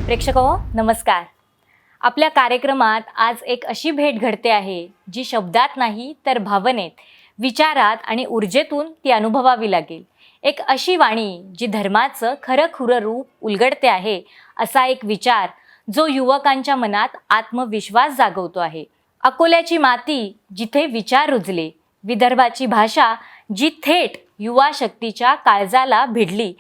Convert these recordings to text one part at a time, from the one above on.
प्रेक्षक हो नमस्कार. आपल्या कार्यक्रमात आज एक अशी भेट घडते आहे जी शब्दात नाही तर भावनेत, विचारात आणि ऊर्जेतून ती अनुभवावी लागेल. एक अशी वाणी जी धर्माचं खरं खुरं रूप उलगडते आहे, असा एक विचार जो युवकांच्या मनात आत्मविश्वास जागवतो आहे. अकोल्याची माती जिथे विचार रुजले, विदर्भाची भाषा जी थेट युवा शक्तीच्या काळजाला भिडली,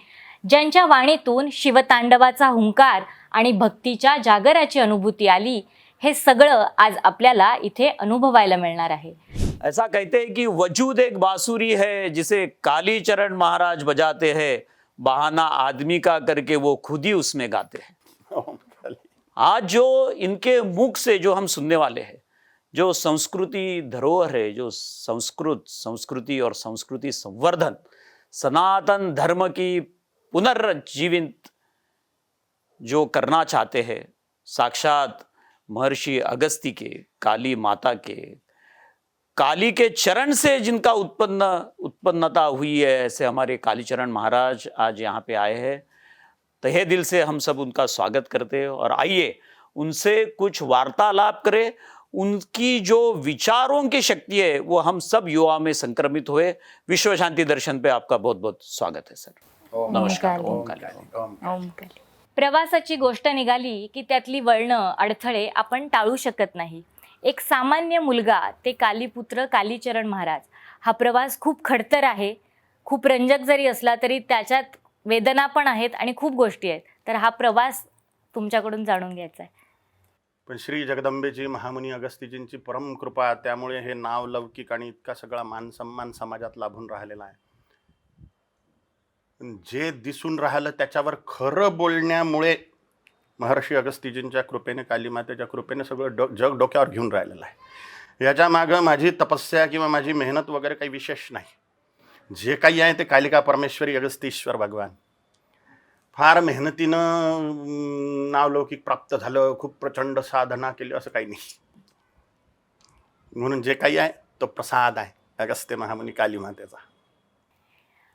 ज्यांच्या वाणीतून शिवतांडवाचा हुंकार आणि भक्तीच्या जागराची अनुभूती आली, हे सगळं आज आपल्याला इथे अनुभवायला मिळणार आहे. ऐसा कहते हैं कि वजूद एक बांसुरी है जिसे कालीचरण महाराज बजाते हैं, बहाना आदमी का करके वो खुद ही उसमें गाते हैं। आज जो इनके मुख से जो हम सुनने वाले हैं, जो संस्कृति धरोहर है, जो संस्कृति और संस्कृति संवर्धन, सनातन धर्म की पुनर्जीवित जो करना चाहते हैं, साक्षात महर्षि अगस्ती के, काली माता के, काली के चरण से जिनका उत्पन्नता हुई है, ऐसे हमारे कालीचरण महाराज आज यहाँ पे आए हैं। तहे दिल से हम सब उनका स्वागत करते हैं और आइए उनसे कुछ वार्तालाप करें। उनकी जो विचारों की शक्ति है वो हम सब युवा में संक्रमित हुए। विश्व शांति दर्शन पे आपका बहुत बहुत स्वागत है सर. नमस्कार. ओम काली. प्रवासाची गोष्ट निघाली की त्यातली वळणं अडथळे आपण टाळू शकत नाही. एक सामान्य मुलगा ते कालीपुत्र कालीचरण महाराज, हा प्रवास खूप खडतर आहे. खूप रंजक जरी असला तरी त्याच्यात वेदना पण आहेत आणि खूप गोष्टी आहेत. तर हा प्रवास तुमच्याकडून जाणून घ्यायचा आहे. पण श्री जगदंबेची महामुनी अगस्तीजींची परम कृपा, त्यामुळे हे नाव लौकिक आणि इतका सगळा मान सन्मान समाजात लाभून राहिलेला आहे. जे दिसून राहिलं त्याच्यावर खरं बोलण्यामुळे महर्षी अगस्तीजींच्या कृपेने, कालीमातेच्या कृपेने सगळं जग डोक्यावर घेऊन राहिलेलं आहे. याच्या मागं माझी तपस्या किंवा माझी मेहनत वगैरे काही विशेष नाही. जे काही आहे ते कालिका परमेश्वरी अगस्तीश्वर भगवान फार मेहनतीनं नावलौकिक प्राप्त झालं, खूप प्रचंड साधना केली असं काही नाही. म्हणून जे काही आहे तो प्रसाद आहे अगस्त्य महामुनी कालीमातेचा.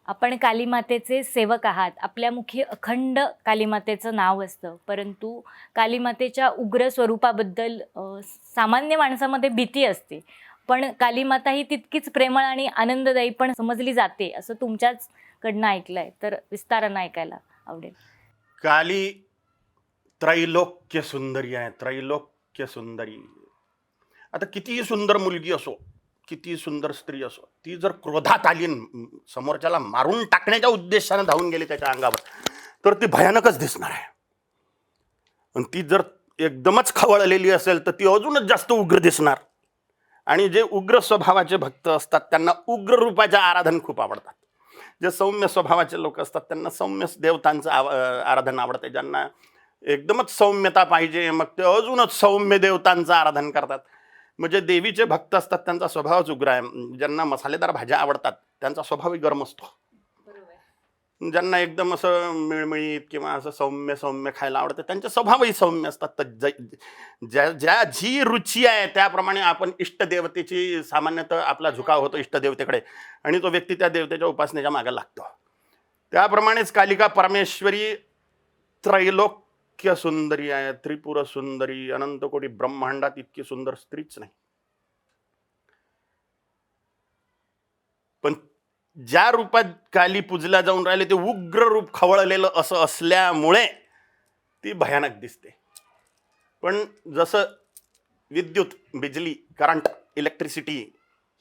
आपण कालीमातेचे सेवक आहात. आपल्या मुखी अखंड कालीमातेचं नाव असतं, परंतु कालीमातेच्या उग्र स्वरूपाबद्दल सामान्य माणसामध्ये भीती असते. पण कालीमाता ही तितकीच प्रेमळ आणि आनंददायी पण समजली जाते, असं तुमच्याचकडनं ऐकलं आहे. तर विस्तारानं ऐकायला आवडेल. काली त्रैलोक्य सुंदरी आहे, त्रैलोक्य सुंदरी. आता कितीही सुंदर मुलगी असो, किती सुंदर स्त्री असो, ती जर क्रोधात आली, समोरच्याला मारून टाकण्याच्या उद्देशाने धावून गेली त्याच्या अंगावर, तर ती भयानकच दिसणार आहे. आणि ती जर एकदमच खवळलेली असेल तर ती अजूनच जास्त उग्र दिसणार. आणि जे उग्र स्वभावाचे भक्त असतात त्यांना उग्र रूपाचे आराधन खूप आवडतात. जे सौम्य स्वभावाचे लोक असतात त्यांना सौम्य देवतांचं आराधन आवडते. ज्यांना एकदमच सौम्यता पाहिजे मग ते अजूनच सौम्य देवतांचं आराधन करतात. म्हणजे देवीचे भक्त असतात त्यांचा स्वभावच उग्र आहे. ज्यांना मसालेदार भाज्या आवडतात त्यांचा स्वभावही गरम असतो. ज्यांना एकदम असं मिळमिळीत किंवा असं सौम्य सौम्य खायला आवडतं त्यांचे स्वभावही सौम्य असतात. तर ज्या जी रुची आहे त्याप्रमाणे आपण इष्टदेवतेची सामान्यतः आपला झुकाव होतो इष्टदेवतेकडे, आणि तो व्यक्ती त्या देवतेच्या उपासनेच्या मागे लागतो. त्याप्रमाणेच कालिका परमेश्वरी त्रैलोक्य सुंदरी आहे, त्रिपुर सुंदरी. अनंत कोटी ब्रह्मांडात इतकी सुंदर स्त्रीच नाही. पण ज्या रूपात काली पूजल्या जाऊन राहिले ते उग्र रूप खवळलेलं असं असल्यामुळे ती भयानक दिसते. पण जसं विद्युत, बिजली, करंट, इलेक्ट्रिसिटी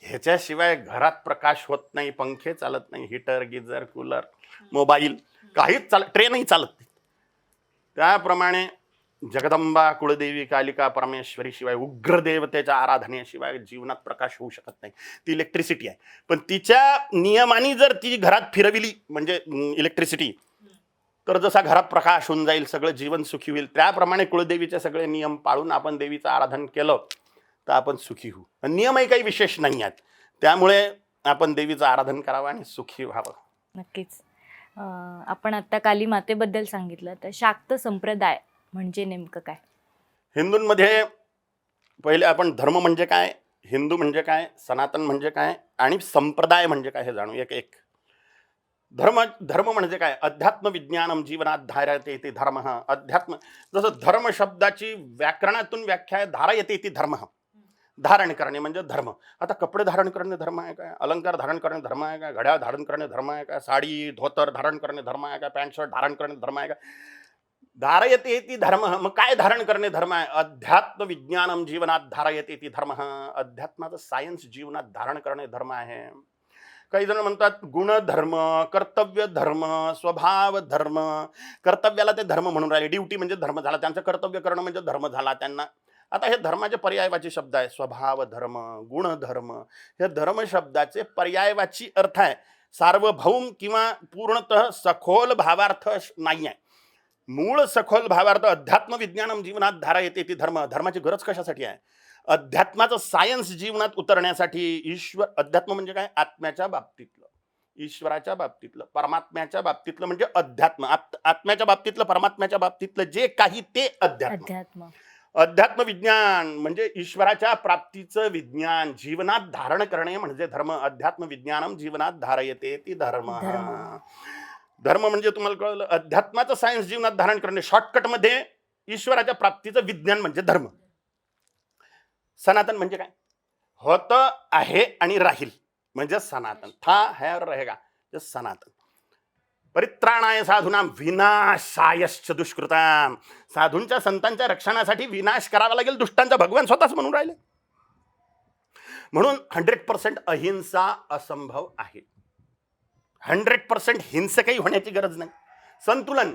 ह्याच्याशिवाय घरात प्रकाश होत नाही, पंखे चालत नाही, हीटर, गिझर, कूलर, मोबाईल काहीच ट्रेनही चालत नाही. त्याप्रमाणे जगदंबा कुळदेवी कालिका परमेश्वरी शिवाय, उग्र देवतेच्या आराधनेशिवाय जीवनात प्रकाश होऊ शकत नाही. ती इलेक्ट्रिसिटी आहे. पण तिच्या नियमाने जर ती घरात फिरविली म्हणजे इलेक्ट्रिसिटी, तर जसा घरात प्रकाश होऊन जाईल, सगळं जीवन सुखी होईल. त्याप्रमाणे कुळदेवीचे सगळे नियम पाळून आपण देवीचं आराधन केलं तर आपण सुखी होऊ. नियमही काही विशेष नाही आहेत, त्यामुळे आपण देवीचं आराधन करावं आणि सुखी व्हावं. नक्कीच. आपण आता काली मातेबद्दल सांगितलं, तर शाक्त संप्रदाय म्हणजे नेमकं काय? हिंदूंमध्ये पहिले आपण धर्म म्हणजे काय, हिंदू म्हणजे काय, सनातन म्हणजे काय आणि संप्रदाय म्हणजे काय हे जाणू एक एक. धर्म धर्म म्हणजे काय? अध्यात्म विज्ञानम जीवनात धारयते ते धर्म. अध्यात्म, जसं धर्म शब्दाची व्याकरणातून व्याख्या आहे धारयते ती धर्म. धारण करणे म्हणजे धर्म. आता कपडे धारण करणे धर्म आहे काय? अलंकार धारण करणे धर्म आहे काय? घड्याळ धारण करणे धर्म आहे काय? साडी धोतर धारण करणे धर्म आहे काय? पॅन्ट शर्ट धारण करणे धर्म आहे काय? धारयते ती धर्म. मग काय धारण करणे धर्म आहे? अध्यात्म विज्ञानम जीवनात धारयते ती धर्म. अध्यात्माचं सायन्स जीवनात धारण करणे धर्म आहे. काही जण म्हणतात गुणधर्म, कर्तव्य धर्म, स्वभाव धर्म. कर्तव्याला ते धर्म म्हणून राहिले, ड्युटी म्हणजे धर्म झाला त्यांचं, कर्तव्य करणं म्हणजे धर्म झाला त्यांना. आता हे धर्माचे पर्यायवाची शब्द आहे. स्वभाव धर्म, गुणधर्म, हे धर्म शब्दाचे पर्यायवाची अर्थ आहे. सार्वभौम किंवा पूर्णतः सखोल भावार्थ नाही आहे. मूळ सखोल भावार्थ अध्यात्म विज्ञानम जीवनात धारयते ती धर्म. धर्माची गरज कशासाठी आहे? अध्यात्माचं सायन्स जीवनात उतरण्यासाठी. ईश्वर, अध्यात्म म्हणजे काय? आत्म्याच्या बाबतीतलं, ईश्वराच्या बाबतीतलं, परमात्म्याच्या बाबतीतलं म्हणजे अध्यात्म. आत्म्याच्या बाबतीतलं, परमात्म्याच्या बाबतीतलं जे काही ते अध्यात्म. अध्यात्म विज्ञान म्हणजे ईश्वराच्या प्राप्तीचं विज्ञान जीवनात धारण करणे म्हणजे धर्म. अध्यात्म विज्ञानम जीवनात धारयते ती धर्म. धर्म म्हणजे तुम्हाला कळलं, अध्यात्माचं सायन्स जीवनात धारण करणे. शॉर्टकटमध्ये ईश्वराच्या प्राप्तीचं विज्ञान म्हणजे धर्म. सनातन म्हणजे काय? होत आहे आणि राहील म्हणजे सनातन. था है और रहेगा म्हणजे सनातन. परित्राणाय साधूनाम विनाशायश्च दुष्कृताम. साधूंच्या संतांच्या रक्षणासाठी विनाश करावा लागेल दुष्टांचा. भगवान स्वतःच म्हणून राहिले. म्हणून 100% अहिंसा असंभव आहे. 100% हिंसकही होण्याची गरज नाही. संतुलन.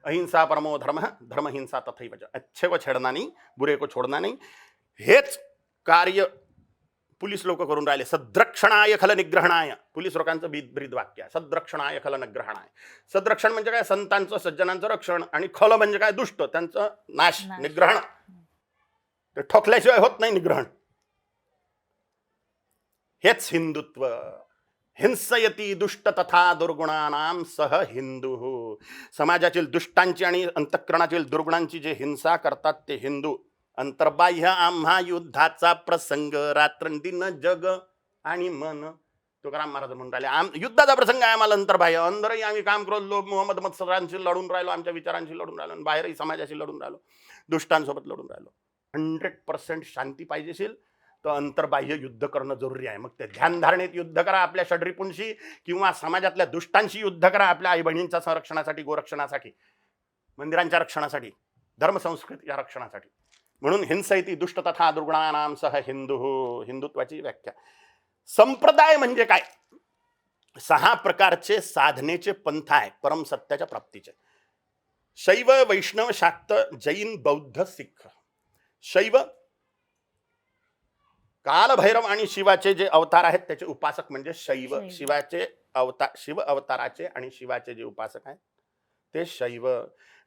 अहिंसा परमो धर्म, धर्म हिंसा तथैव च. अच्छे को छेडना नहीं, बुरे को छोडना नहीं. हेच कार्य पोलीस लोक करून राहिले. सद्रक्षणाय खल निग्रहणाय. पोलीस लोकांचं ब्रीद वाक्य आहे, सद्रक्षणाय खल निग्रहणाय. सद्रक्षण म्हणजे काय? संतांचं, सज्जनांचं रक्षण. आणि खल म्हणजे काय? दुष्ट, त्यांचं नाश, निग्रहण. ते ठोकल्याशिवाय होत नाही निग्रहण. हेच हिंदुत्व. हिंसयती दुष्ट तथा दुर्गुणानाम सह हिंदू. समाजातील दुष्टांची आणि अंतःकरणातील दुर्गुणांची जे हिंसा करतात ते हिंदू. अंतर्बाह्य आम्हा युद्धाचा प्रसंग, रात्रंदिन जग आणि मन. तुकाराम महाराज म्हणून राहिले युद्धाचा प्रसंग आहे आम्हाला अंतर्बाह्य. अंदरही आम्ही काम करू, लोभ मोहम्मद मत्सरांशी लढून राहिलो, आमच्या विचारांशी लढून राहिलो, बाहेरही समाजाशी लढून राहिलो, दुष्टांसोबत लढून राहिलो. 100% शांती पाहिजेशील तर अंतर्बाह्य युद्ध करणं जरुरी आहे. मग ते ध्यानधारणेत युद्ध करा आपल्या षड्रिपूंशी, किंवा समाजातल्या दुष्टांशी युद्ध करा आपल्या आई बहिणींच्या संरक्षणासाठी, गोरक्षणासाठी, मंदिरांच्या रक्षणासाठी, धर्मसंस्कृतीच्या रक्षणासाठी. म्हणून हिंसयती दुष्ट तथा दुर्गुणानाम सह हिंदू. हिंदुत्वाची व्याख्या. संप्रदाय म्हणजे काय? 6 प्रकारचे साधनेचे पंथ आहे परमसत्याच्या प्राप्तीचे. शैव, वैष्णव, शाक्त, जैन, बौद्ध, सिख. शैव, कालभैरव आणि शिवाचे जे अवतार आहेत त्याचे उपासक म्हणजे शैव. शिवाचे अवतार, शिव अवताराचे आणि शिवाचे जे उपासक आहेत ते शैव.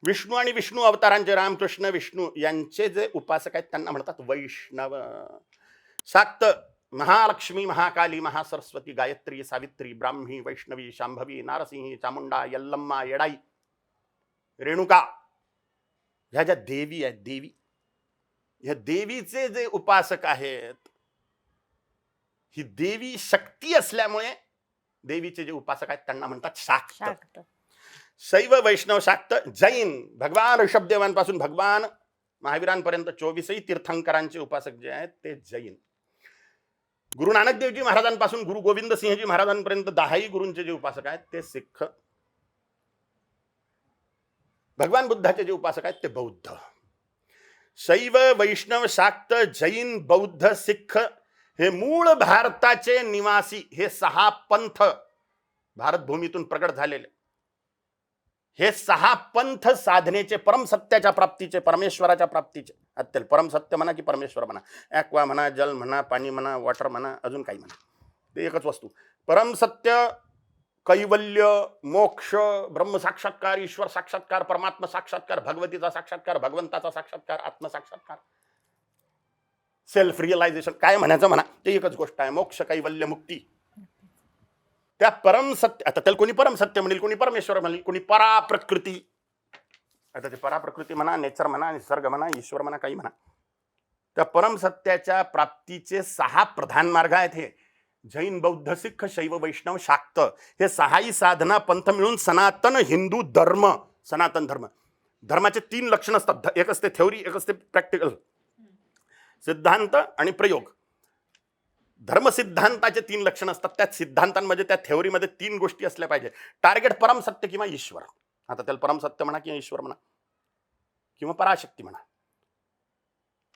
विष्णू आणि विष्णू अवतारांचे, रामकृष्ण विष्णू यांचे जे उपासक आहेत त्यांना म्हणतात वैष्णव. शाक्त, महालक्ष्मी, महाकाली, महासरस्वती, गायत्री, सावित्री, ब्राह्मी, वैष्णवी, शांभवी, नारसिंही, चामुंडा, यल्लम्मा, येडाई, रेणुका, ह्या ज्या देवी आहेत, देवी, ह्या देवीचे जे उपासक आहेत, ही देवी शक्ती असल्यामुळे देवीचे जे उपासक आहेत त्यांना म्हणतात शाक्त. शैव, वैष्णव, शाक्त, जैन. भगवान ऋषभदेवांपासून भगवान महावीरांपर्यंत 24 तीर्थंकरांचे उपासक जे आहेत ते जैन. गुरु नानक देवजी महाराजांपासून गुरु गोविंद सिंहजी महाराजांपर्यंत 10 गुरूंचे जे उपासक आहेत ते सिख. भगवान बुद्धाचे जे उपासक आहेत ते बौद्ध. शैव, वैष्णव, शाक्त, जैन, बौद्ध, सिख हे मूळ भारताचे निवासी. हे 6 पंथ भारत भूमीतून प्रकट झालेले. हे 6 पंथ साधनेचे, परमसत्याच्या प्राप्तीचे, परमेश्वराच्या प्राप्तीचे. अत्यंत परमसत्य म्हणा की परमेश्वर म्हणा, ॲक्वा म्हणा, जल म्हणा, पाणी म्हणा, वॉटर म्हणा, अजून काही म्हणा, ते एकच वस्तू. परमसत्य, कैवल्य, मोक्ष, ब्रह्म साक्षात्कार, ईश्वर साक्षात्कार, परमात्मा साक्षात्कार, भगवतीचा साक्षात्कार, भगवंताचा साक्षात्कार, आत्मसाक्षात्कार, सेल्फ रिअलायझेशन, काय म्हणायचं म्हणा, ते एकच गोष्ट आहे. मोक्ष, कैवल्य, मुक्ती. त्या परमसत्य, आता त्याला कोणी परमसत्य म्हणेल, कोणी परमेश्वर म्हणेल, कोणी पराप्रकृती. आता ते पराप्रकृती म्हणा, नेचर म्हणा, निसर्ग म्हणा, ईश्वर म्हणा, काही म्हणा. त्या परमसत्याच्या प्राप्तीचे 6 प्रधान मार्ग आहेत. हे जैन, बौद्ध, सिख, शैव, वैष्णव, शाक्त हे सहाही साधना पंथ मिळून सनातन हिंदू धर्म, सनातन धर्म. धर्माचे 3 लक्षण असतात. एक असते थेओरी, एक असते प्रॅक्टिकल, सिद्धांत आणि प्रयोग. धर्म सिद्धांताचे 3 लक्षण असतात. त्या सिद्धांतांमध्ये, त्या थेओरीमध्ये 3 गोष्टी असल्या पाहिजे. टार्गेट परम सत्य किंवा ईश्वर. आता त्याला परम सत्य म्हणा किंवा ईश्वर म्हणा किंवा पराशक्ती म्हणा,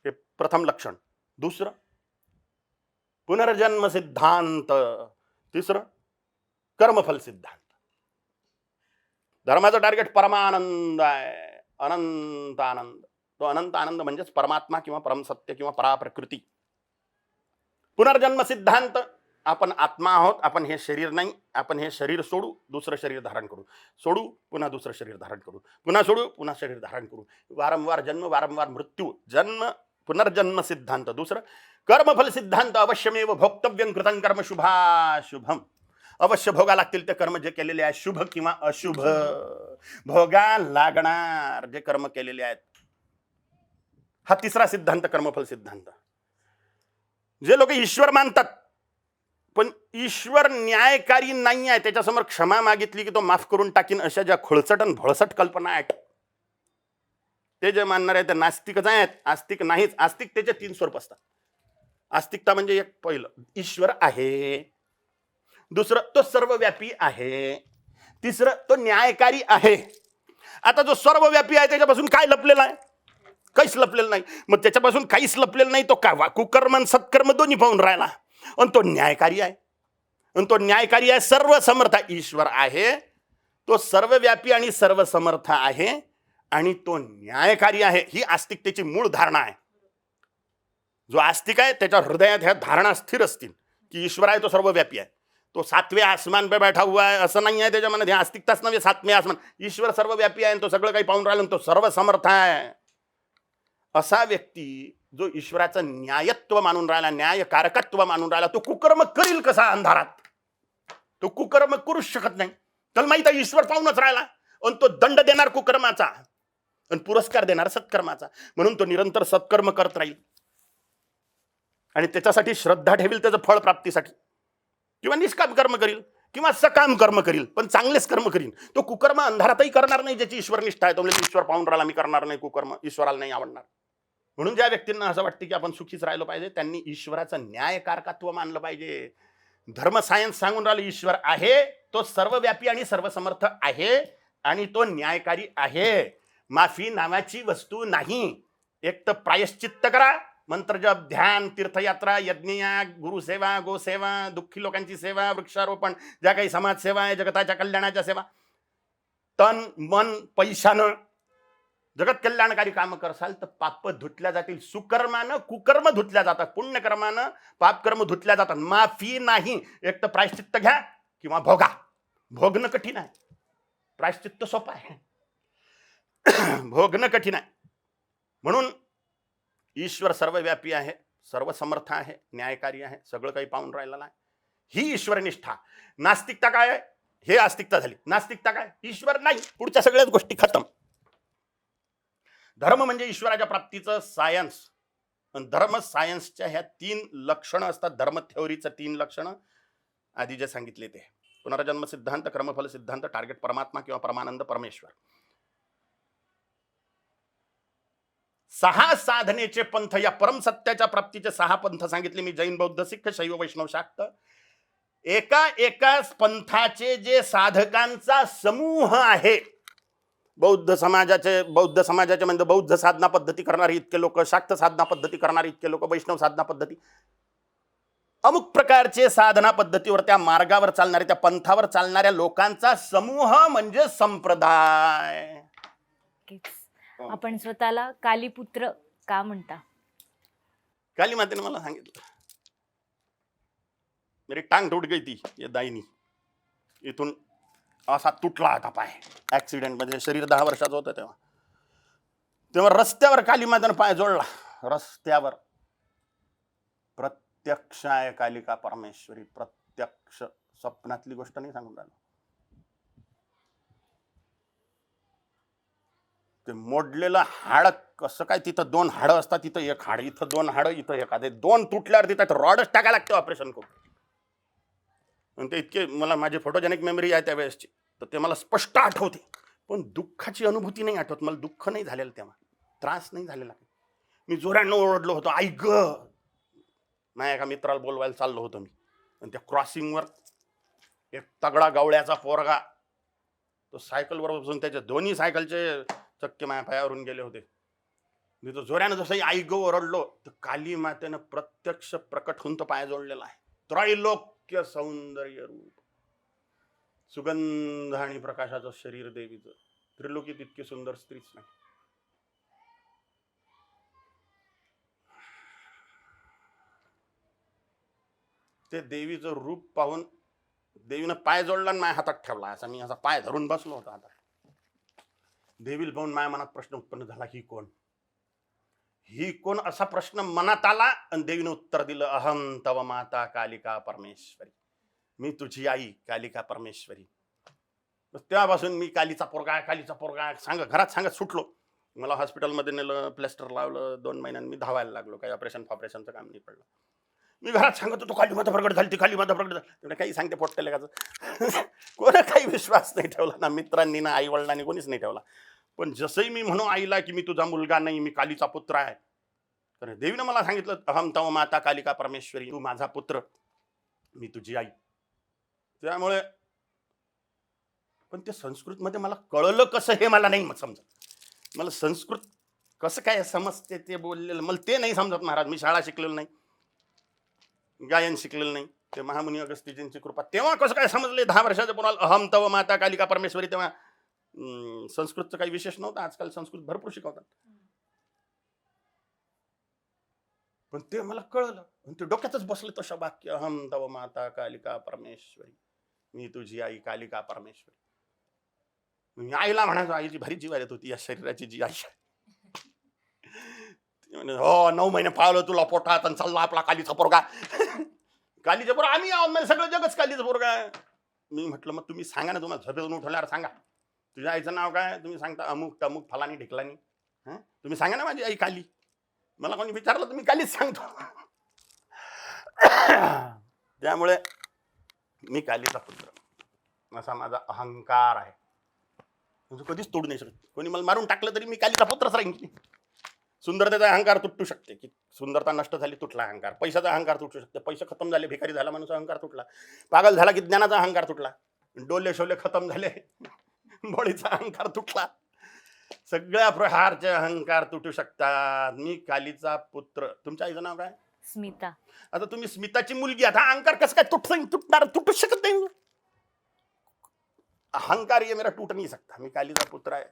हे प्रथम लक्षण. दुसरं पुनर्जन्म सिद्धांत. तिसरं कर्मफल सिद्धांत. धर्माचं टार्गेट परमानंद आहे, अनंत आनंद. तो अनंत आनंद म्हणजेच परमात्मा किंवा परमसत्य किंवा पराप्रकृती. पुनर्जन्म सिद्धांत, आपण आत्मा आहोत, आपण हे शरीर नाही, आपण हे शरीर सोडू, दुसरं शरीर धारण करू, सोडू, पुन्हा दुसरं शरीर धारण करू, पुन्हा सोडू, पुन्हा शरीर धारण करू, वारंवार जन्म, वारंवार मृत्यू, जन्म पुनर्जन्म सिद्धांत. दुसरं कर्मफल सिद्धांत. अवश्यमेव भोक्तव्यं कृतं कर्म शुभाशुभम. अवश्य भोगा लागतील ते कर्म जे केलेले आहेत, शुभ किंवा अशुभ, भोगा लागणार जे कर्म केलेले आहेत. हा तिसरा सिद्धांत कर्मफल सिद्धांत. जे लोक ईश्वर मानतात पण ईश्वर न्यायकारी नाही आहे, त्याच्यासमोर क्षमा मागितली की तो माफ करून टाकीन, अशा ज्या खोळसट आणि भळसट कल्पना आहेत, ते जे मानणार आहे ते नास्तिकच आहेत. आस्तिक नाहीच. आस्तिकतेचे 3 स्वरूप असतात. आस्तिकता म्हणजे एक पहिलं, ईश्वर आहे. दुसरं, तो सर्वव्यापी आहे. तिसरं, तो न्यायकारी आहे. आता जो सर्वव्यापी आहे त्याच्यापासून काय लपलेला आहे? काहीच लपलेलं नाही. मग त्याच्यापासून काहीच लपलेलं नाही, तो काय कुकर्म आणि सत्कर्म दोन्ही पाहून राहिला. आणि तो न्यायकारी आहे. आणि तो न्यायकारी आहे, सर्वसमर्थ ईश्वर आहे. तो सर्वव्यापी आणि सर्वसमर्थ आहे आणि तो न्यायकारी आहे. ही आस्तिकतेची मूळ धारणा आहे. जो आस्तिक आहे त्याच्या हृदयात ह्या धारणा स्थिर असतील की ईश्वर आहे, तो सर्वव्यापी आहे, तो 7वें आसमान पे बैठा हुआ आहे, असं नाही आहे त्याच्या मनात. हे आस्तिकताच नव्हे, 7वें आसमान. ईश्वर सर्वव्यापी आहे, तो सगळं काही पाहून राहिलं, तो सर्वसमर्थ आहे. असा व्यक्ती जो ईश्वराचं न्यायत्व मानून राहिला, न्यायकारकत्व मानून राहिला, तो कुकर्म करील कसा अंधारात? तो कुकर्म करूच शकत नाही. त्याला माहित आहे ईश्वर पाहूनच राहिला, आणि तो दंड देणार कुकर्माचा आणि पुरस्कार देणार सत्कर्माचा. म्हणून तो निरंतर सत्कर्म करत राहील आणि त्याच्यासाठी श्रद्धा ठेवील, त्याचं फळ प्राप्तीसाठी, किंवा निष्काम कर्म करील किंवा सकाम कर्म करील, पण चांगलेच कर्म करील. तो कुकर्म अंधारातही करणार नाही ज्याची ईश्वर निष्ठा आहे. तो म्हणजे ईश्वर पाहून राहिला, मी करणार नाही कुकर्म, ईश्वराला नाही आवडणार. म्हणून ज्या व्यक्तींना असं वाटतं की आपण सुखीच राहिलो पाहिजे, त्यांनी ईश्वराचं न्यायकारकत्व मानलं पाहिजे. धर्म सायन्स सांगून राहिलं ईश्वर आहे, तो सर्वव्यापी आणि सर्वसमर्थ आहे आणि तो न्यायकारी आहे. माफी नावाची वस्तू नाही. एक तर प्रायश्चित्त करा, मंत्र जप, ध्यान, तीर्थयात्रा, यज्ञयाग, गुरुसेवा, गोसेवा, दुःखी लोकांची सेवा, वृक्षारोपण, ज्या काही समाजसेवा आहे, जगताच्या कल्याणाच्या सेवा, तन मन पैशानं जगत कल्याणकारी कामं करसाल तर पाप धुतल्या जातील. सुकर्मानं कुकर्म धुतल्या जातात, पुण्यकर्मानं पापकर्म धुतल्या जातात. माफी नाही. एक तर प्रायश्चित्त घ्या किंवा भोगा. भोगणं कठीण आहे, प्रायश्चित्त सोपं आहे. भोगणं कठीण आहे. म्हणून ईश्वर सर्वव्यापी आहे, सर्वसमर्थ आहे, न्यायकारी आहे, सगळं काही पाहून राहिलेलं आहे. ही ईश्वरनिष्ठा. नास्तिकता काय आहे? हे आस्तिकता झाली. नास्तिकता काय? ईश्वर नाही, पुढच्या सगळ्याच गोष्टी खतम. धर्म म्हणजे ईश्वराच्या प्राप्तीचं सायन्स. धर्म सायन्सच्या ह्या 3 लक्षणं असतात. धर्म थेओरीचं 3 लक्षणं आधी जे सांगितले ते पुनर्जन्म सिद्धांत, कर्मफल सिद्धांत, टार्गेट परमात्मा किंवा परमानंद परमेश्वर. 6 साधनेचे पंथ, या परमसत्याच्या प्राप्तीचे 6 पंथ सांगितले मी. जैन, बौद्ध, सिख, शैव, वैष्णव, शाक्त. एकाच पंथाचे जे साधकांचा समूह आहे, बौद्ध समाजाचे म्हणजे बौद्ध साधना पद्धती करणारे इतके लोक, शाक्त साधना पद्धती करणारे इतके लोक, वैष्णव साधना पद्धती, अमुक प्रकारचे साधना पद्धतीवर, त्या मार्गावर चालणारे, त्या पंथावर चालणाऱ्या लोकांचा समूह म्हणजे संप्रदाय. आपण स्वतःला कालीपुत्र का म्हणता? काली मातेने मला सांगितलं, मेरी टांग टूट गई थी ये दाहिनी, इथून असा तुटला होता पाय ऍक्सिडेंट मध्ये. शरीर 10 वर्षाचं होतं तेव्हा रस्त्यावर काली मातेने पाय जोडला. रस्त्यावर. प्रत्यक्ष आहे कालिका परमेश्वरी, प्रत्यक्ष. स्वप्नातली गोष्ट नाही सांगून राहिलो. ते मोडलेलं हाड कसं काय, तिथं 2 हाडं असतात, तिथं 1 हाड, इथं 2 हाडं, इथं 1 हाड, 2 तुटल्यावर तिथं रॉडच टाकायला लागते ऑपरेशन करून. आणि ते इतके मला माझी फोटोजेनिक मेमरी आहे त्यावेळेसची, तर ते मला स्पष्ट आठवते. पण दुःखाची अनुभूती नाही आठवत. मला दुःख नाही झालेलं तेव्हा, त्रास नाही झालेला. मी जोरानं ओरडलो होतो, आई ग. माझ्या एका मित्राला बोलवायला चाललो होतो मी, आणि त्या क्रॉसिंगवर एक तगडा गवळ्याचा पोरगा, तो सायकलवर बसून त्याच्या दोन्ही सायकलचे चक्के माझ्या पायावरून गेले होते. मी तो जोऱ्यानं जसंही आई ग ओरडलो, तर काली मातेनं प्रत्यक्ष प्रकट होऊन तो पाय जोडलेला आहे. त्रैलोक्य सौंदर्य रूप, सुगंध आणि प्रकाशाचं शरीर देवीचं. त्रिलोकीत इतकी सुंदर स्त्रीच नाही. ते देवीचं रूप पाहून देवीनं पाय जोडला आणि माझ्या हातात ठेवला. असा मी असा पाय धरून बसलो होता. आता देवीला पाहून माझ्या मनात प्रश्न उत्पन्न झाला, ही कोण, ही कोण, असा प्रश्न मनात आला. आणि देवीनं उत्तर दिलं, अहम तव माता कालिका परमेश्वरी, मी तुझी आई कालिका परमेश्वरी. तेव्हापासून मी कालीचा पोरगा घरात सांगत सुटलो. मला हॉस्पिटलमध्ये नेलं, प्लॅस्टर लावलं. 2 महिन्यांनी मी धावायला लागलो. काही ऑपरेशनचं काम नाही पडलं. मी घरात सांगत होतो, काली माता प्रगट झाली, ती काली माता प्रगट झाली. तेवढं काही सांगते पोट्टे लेखाचं. कोणा काही विश्वास नाही ठेवला, ना मित्रांनी ना आई वडिलांनी, कोणीच नाही ठेवला. पण जसंही मी म्हणू आईला की मी तुझा मुलगा नाही, मी कालीचा पुत्र आहे, तर देवीनं मला सांगितलं, अहम तव माता कालिका परमेश्वरी, तू माझा पुत्र, मी तुझी आई. त्यामुळे पण ते संस्कृतमध्ये मला कळलं कसं हे मला नाही समजत. मला संस्कृत कसं काय समजते ते बोललेलं मला ते नाही समजत महाराज. मी शाळा शिकलेलो नाही, गायन शिकलेलं नाही. ते महामुनी अगस्त्यजींची कृपा. तेव्हा कसं काय समजले 10 वर्षाच्या पोराला अहम तव माता कालिका परमेश्वरी. तेव्हा संस्कृतचं काही विशेष नव्हतं. आजकाल संस्कृत भरपूर शिकवतात. पण ते मला कळलं आणि ते डोक्यातच बसलं तशा वाक्य, अहम तव माता कालिका परमेश्वरी, मी तुझी आई कालिका परमेश्वरी. मी आईला म्हणायचो, आईची भारी जीव येत होती या शरीराची जी आई. हो 9 महिने पाळलं तुला पोटात आणि चालला आपला कालीचा पोरगा. कालीचा पोरगा आम्ही आहोत, म्हणजे सगळं जगच कालीचा पोरगा. मी म्हटलं मग तुम्ही सांगा ना, तुम्हाला झोपेतून उठवल्यावर सांगा तुझ्या आईचं नाव काय. तुम्ही सांगता अमुक तमुक फलानी ढिकलानी. तुम्ही सांगा ना माझी आई काली. मला कोणी विचारलं तर मी कालीच सांगतो. त्यामुळे मी कालीचा पुत्र असा माझा अहंकार आहे. म्हणजे कधीच तोडू नाही शकत. कोणी मला मारून टाकलं तरी मी कालीचा पुत्रच राहीन. सुंदरतेचा अहंकार तुटू शकते, की सुंदरता नष्ट झाली तुटला अहंकार. पैशाचा अहंकार तुटू शकते, पैसे खतम झाले, भिकारी झाला माणूस, अहंकार तुटला. पागल झाला की ज्ञानाचा अहंकार तुटला. डोले शोले खतम झाले, बळीचा अहंकार तुटला. सगळ्या प्रकारचे अहंकार तुटू शकतात. मी कालीचा पुत्र. तुमच्या आईचं नाव काय? स्मिता. आता तुम्ही स्मिताची मुलगी. आता अहंकार कसं काय तुटू शकत नाही. अहंकार ये मेरा टूट नाही सकता. मी कालीचा पुत्र आहे.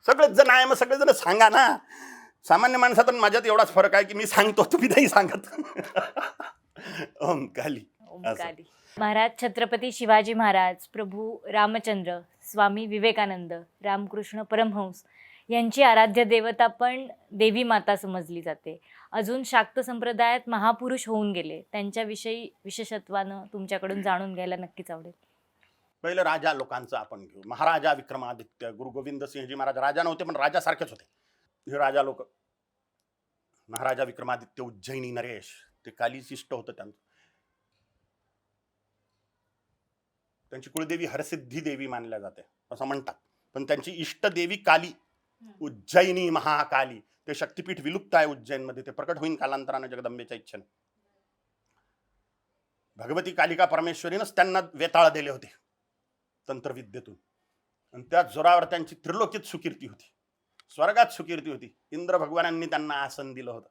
सगळेच जण आहे, मग सगळेजण सांगा ना. सामान्य माणसात माझ्यात एवढाच फरक आहे की मी सांगतो, तुम्ही नाही सांगत. ओम काली. ओम काली. महाराज छत्रपती शिवाजी महाराज, प्रभू रामचंद्र, स्वामी विवेकानंद, रामकृष्ण परमहंस यांची आराध्य देवता पण देवी माता समजली जाते. अजून शाक्त संप्रदायात महापुरुष होऊन गेले, त्यांच्याविषयी विशेषत्वानं तुमच्याकडून जाणून घ्यायला नक्कीच आवडेल. पहिलं राजा लोकांचं आपण घेऊ. महाराजा विक्रमादित्य, गुरु गोविंद सिंहजी महाराज राजा नव्हते पण राजासारखेच होते. हे राजा लोक. महाराजा विक्रमादित्य, उज्जैनी नरेश, ते कालीच इष्ट होतं त्यांचं. त्यांची कुळदेवी हरसिद्धी देवी मानल्या जाते असं म्हणतात. पण त्यांची इष्ट देवी काली, उज्जैनी महाकाली. ते शक्तिपीठ विलुप्त आहे उज्जैनमध्ये. ते प्रकट होईन कालांतराने जगदंबेच्या इच्छेने. भगवती कालिका परमेश्वरीनंच त्यांना वेताळ दिले होते तंत्रविद्येतून. आणि त्या जोरावर त्यांची त्रिलोकीत सुकीर्ती होती, स्वर्गात सुकीर्ती होती. इंद्र भगवानांनी त्यांना आसन दिलं होतं.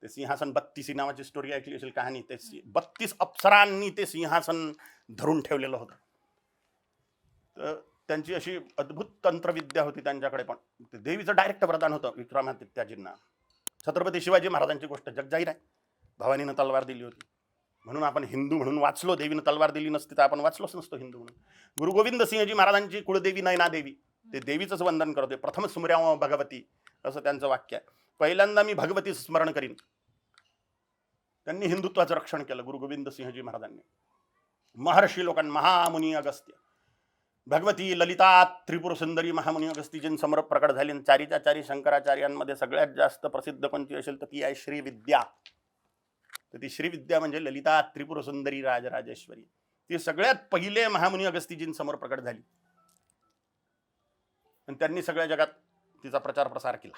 ते सिंहासन 32 नावाची स्टोरी ऐकली असेल, कहाणी. ते 32 अप्सरांनी ते सिंहासन धरून ठेवलेलं होतं. तर त्यांची अशी अद्भुत तंत्रविद्या होती त्यांच्याकडे. पण ते देवीचं डायरेक्ट वरदान होतं विक्रमादित्याजींना. छत्रपती शिवाजी महाराजांची गोष्ट जगजाहीर आहे. भवानीनं तलवार दिली होती म्हणून आपण हिंदू म्हणून वाचलो. देवीनं तलवार दिली नसती तर आपण वाचलोच नसतो हिंदू म्हणून. गुरु गोविंद सिंहजी महाराजांची कुळदेवी नयना देवी. ते देवीचंच वंदन करते. प्रथम स्मर्याव भगवती असं त्यांचं वाक्य आहे. पहिल्यांदा मी भगवती स्मरण करीन. त्यांनी हिंदुत्वाचं रक्षण केलं गुरु गोविंद सिंहजी महाराजांनी. महर्षी लोकांना, महामुनी अगस्त्य, भगवती ललिता त्रिपुर सुंदरी महामुनी अगस्तीजींसमोर प्रकट झाली. चारीच्या चारी शंकराचार्यांमध्ये सगळ्यात जास्त प्रसिद्ध कोणती असेल तर ती आहे श्रीविद्या. तर ती श्रीविद्या म्हणजे ललिता त्रिपुर सुंदरी राजराजेश्वरी. ती सगळ्यात पहिले महामुनी अगस्तीजींसमोर प्रकट झाली आणि त्यांनी सगळ्या जगात तिचा प्रचार प्रसार केला.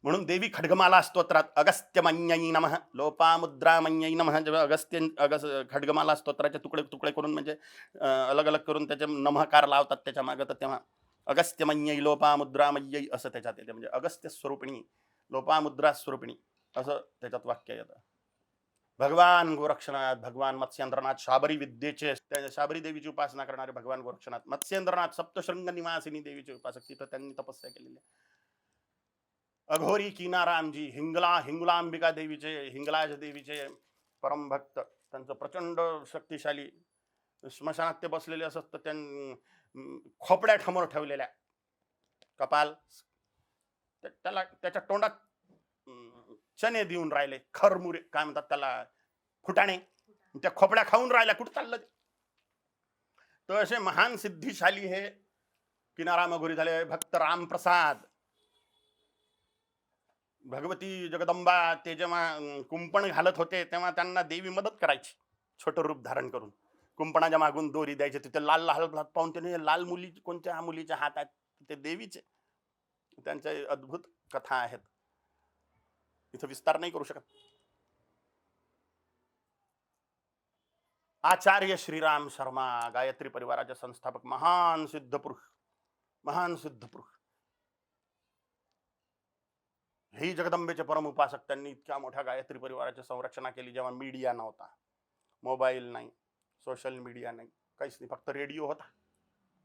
म्हणून देवी खड्गमाला स्तोत्रात अगस्त्यमन्यै नमः लोपामुद्रामन्यै नमः, जेव्हा खड्गमाला स्तोत्राचे तुकडे तुकडे करून म्हणजे अलग अलग करून त्याचे नमःकार लावतात त्याच्या मागं, तर तेव्हा अगस्त्यमन्यै लोपामुद्रामय्यै असं त्याच्यात येते. म्हणजे अगस्त्य स्वरूपिणी लोपामुद्रा स्वरूपिणी असं त्याच्यात वाक्य येतं. भगवान गोरक्षनाथ, भगवान मत्स्येंद्रनाथ, शाबरी विद्येचे शाबरी देवीची उपासना करणारे भगवान गोरक्षनाथ, मत्स्येंद्रनाथ सप्तशृंग निवासिनी देवीचे उपासक, तिथं त्यांनी तपस्या केलेली आहे. अघोरी कीनारामजी, हिंगलांबिका देवीचे, हिंगलाज देवीचे परम भक्त, त्यांचं प्रचंड शक्तिशाली स्मशानात ते बसलेले असत, तर त्यांनी खोपड्या ठमोर ठेवलेल्या कपाल, त्याला त्याच्या तोंडात चणे देऊन राहिले, खरमुरे काय म्हणतात त्याला, फुटाणे, त्या खोपड्या खाऊन राहिल्या. कुठं चाललं ते? तर असे महान सिद्धिशाली हे किनाराम अघोरी झाले. भक्त रामप्रसाद, भगवती जगदंबा ते जेव्हा कुंपण घालत होते तेव्हा त्यांना देवी मदत करायची, छोटं रूप धारण करून कुंपणाच्या मागून दोरी द्यायचे. तिथे लाल लाल पाहून त्याने लाल मुली कोणत्या मुलीच्या हात आहेत, ते देवीचे. त्यांच्या अद्भुत कथा आहेत, इथं विस्तार नाही करू शकत. आचार्य श्रीराम शर्मा, गायत्री परिवाराचे संस्थापक, महान सिद्ध पुरुष, महान सिद्ध पुरुष. हे जगदंबेचे परम उपासक. त्यांनी इतक्या मोठ्या गायत्री परिवाराची संरक्षणा केली जेव्हा मीडिया नव्हता, मोबाईल नाही, सोशल मीडिया नाही, काहीच नाही, फक्त रेडिओ होता,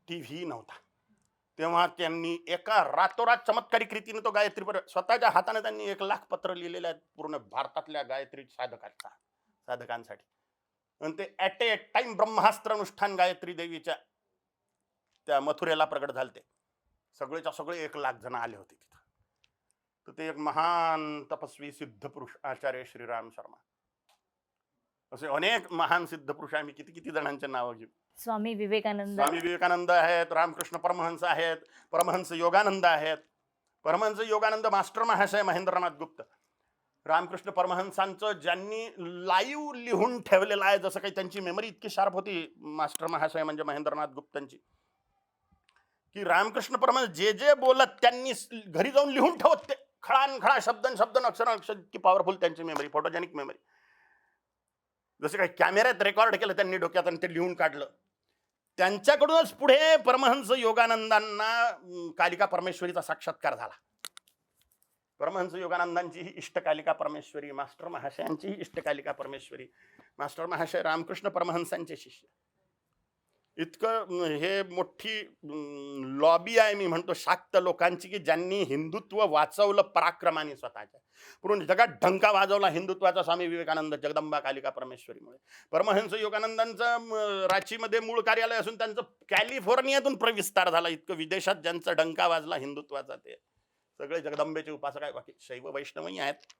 टीव्ही नव्हता. तेव्हा त्यांनी एका रातोरात चमत्कारिक रीतीने तो गायत्री परिवार स्वतःच्या हाताने त्यांनी 1,00,000 पत्र लिहिलेले आहेत पूर्ण भारतातल्या गायत्री साधकांसाठी. आणि ते ॲट ए टाइम ब्रह्मास्त्र अनुष्ठान गायत्री देवीच्या त्या मथुरेला प्रगट झालते. सगळेच्या सगळे 1,00,000 जण आले होते तिथं. तर ते एक महान तपस्वी सिद्ध पुरुष आचार्य श्रीराम शर्मा. असे अनेक महान सिद्ध पुरुष, आम्ही किती किती जणांचे नाव घेऊ. स्वामी विवेकानंद, स्वामी विवेकानंद आहेत, रामकृष्ण परमहंस आहेत, परमहंस योगानंद आहेत. परमहंस योगानंद मास्टर महाशय महेंद्रनाथ गुप्त, रामकृष्ण परमहंसांचं ज्यांनी लाईव्ह लिहून ठेवलेलं आहे, जसं काही त्यांची मेमरी इतकी शार्प होती मास्टर महाशय म्हणजे महेंद्रनाथ गुप्तांची, की रामकृष्ण परमहंस जे जे बोलत त्यांनी घरी जाऊन लिहून ठेवत, ते खळान शब्द अक्षर इतकी पॉवरफुल त्यांची मेमरी, फोटोजेनिक मेमरी. जसं काही कॅमेऱ्यात रेकॉर्ड केलं त्यांनी डोक्यात आणि ते लिहून काढलं. त्यांच्याकडूनच पुढे परमहंस योगानंदांना कालिका परमेश्वरीचा साक्षात्कार झाला. परमहंस योगानंदांची ही इष्टकालिका परमेश्वरी, मास्टर महाशयांची ही इष्टकालिका परमेश्वरी, मास्टर महाशय रामकृष्ण परमहंसांचे शिष्य. इतकं हे मोठी लॉबी आहे, मी म्हणतो शाक्त लोकांची, की ज्यांनी हिंदुत्व वाचवलं पराक्रमाने, स्वतःच्या पूर्ण जगात डंका वाजवला हिंदुत्वाचा स्वामी विवेकानंद जगदंबा कालिका परमेश्वरीमुळे. परमहंस योगानंदांचं रांचीमध्ये मूळ कार्यालय असून त्यांचं कॅलिफोर्नियातून विस्तार झाला. इतकं विदेशात ज्यांचा डंका वाजला हिंदुत्वाचा, ते सगळे जगदंबेचे उपासक आहे. बाकी शैव वैष्णवही आहेत,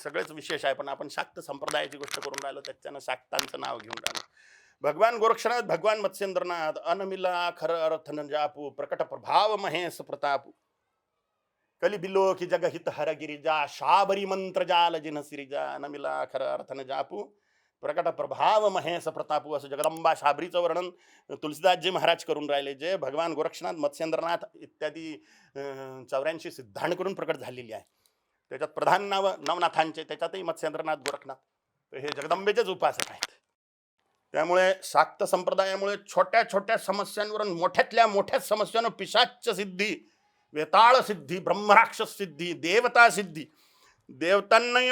सगळेच विशेष आहे. पण आपण शाक्त संप्रदायाची गोष्ट करून राहिलो, त्याच्यानं शाक्तांचं नाव घेऊन राहिलो. भगवान गोरक्षनाथ, भगवान मत्स्येंद्रनाथ, अनमिला खर अर्थ न जापू, प्रकट प्रभाव महेश प्रतापू, कली बिलो की जगहित हर गिरिजा, शाबरी मंत्र जाल जिन सिरिजा, अनमिला खर अर्थ न जापू, प्रकट प्रभाव महेश प्रतापू. असं जगदंबा शाबरीचं वर्णन तुलसीदासजी महाराज करून राहिले, जे भगवान गोरक्षनाथ, मत्स्येंद्रनाथ इत्यादी 84 सिद्धांत करून प्रकट झालेली आहे. त्याच्यात प्रधान नाव नवनाथांचे, त्याच्यातही मत्स्येंद्रनाथ, गोरखनाथ, तर हे जगदंबेचेच उपासक आहेत. त्यामुळे शाक्त संप्रदायामुळे छोट्या छोट्या समस्यांवरून मोठ्यातल्या मोठ्या समस्यांवर पिशाच्य सिद्धी, वेताळ सिद्धी, ब्रह्मराक्षस सिद्धी, देवता सिद्धी, देवतांनाही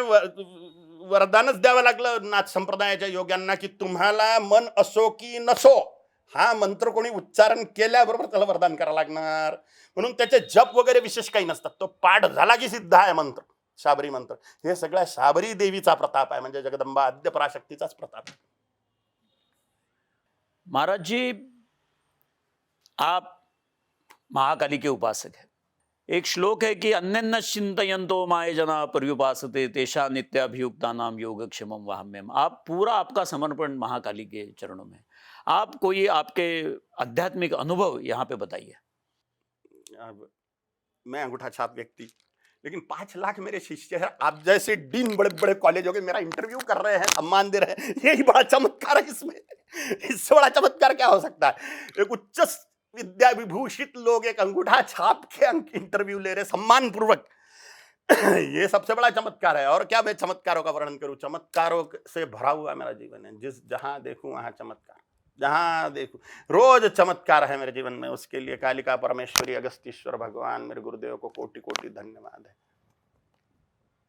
वरदानच द्यावं लागलं नाथ संप्रदायाच्या योग्यांना, की तुम्हाला मन असो की नसो हा मंत्र कोणी उच्चारण केल्याबरोबर त्याला वरदान करावं लागणार. म्हणून त्याचे जप वगैरे विशेष काही नसतात, तो पाठ झाला की सिद्ध आहे मंत्र, शाबरी मंत्र. हे सगळ्या शाबरी देवीचा प्रताप आहे, म्हणजे जगदंबा आद्य पराशक्तीचाच प्रताप. महाराज जी, आप महाकाली के उपासक हैं. एक श्लोक है कि अन्यन्न चिंतयन्तो माय जना पर्युपासते तेषा नित्याभियुक्ता नाम योगक्षेमम वाहम्यम. आप पूरा आपका समर्पण महाकाली के चरणों में. आप कोई आपके आध्यात्मिक अनुभव यहाँ पे बताइए. मैं अंगूठा छाप व्यक्ति, लेकिन 5 लाख मेरे शिष्य हैं, आप जैसे डीन बड़े बड़े कॉलेजों के मेरा इंटरव्यू कर रहे हैं, सम्मान दे रहे हैं, यही बड़ा चमत्कार है इसमें। इससे बड़ा चमत्कार क्या हो सकता है? एक उच्च विद्या विभूषित लोग एक अंगूठा छाप के इंटरव्यू ले रहे सम्मान पूर्वक। ये सबसे बड़ा चमत्कार है। और क्या मैं चमत्कारों का वर्णन करूं? चमत्कारों से भरा हुआ मेरा जीवन है। जहां देखूं वहां चमत्कार, जहां देखूं रोज चमत्कार है मेरे जीवन में। उसके लिए कालिका परमेश्वरी अगस्तीश्वर भगवान मेरे गुरुदेव को कोटि कोटि धन्यवाद है।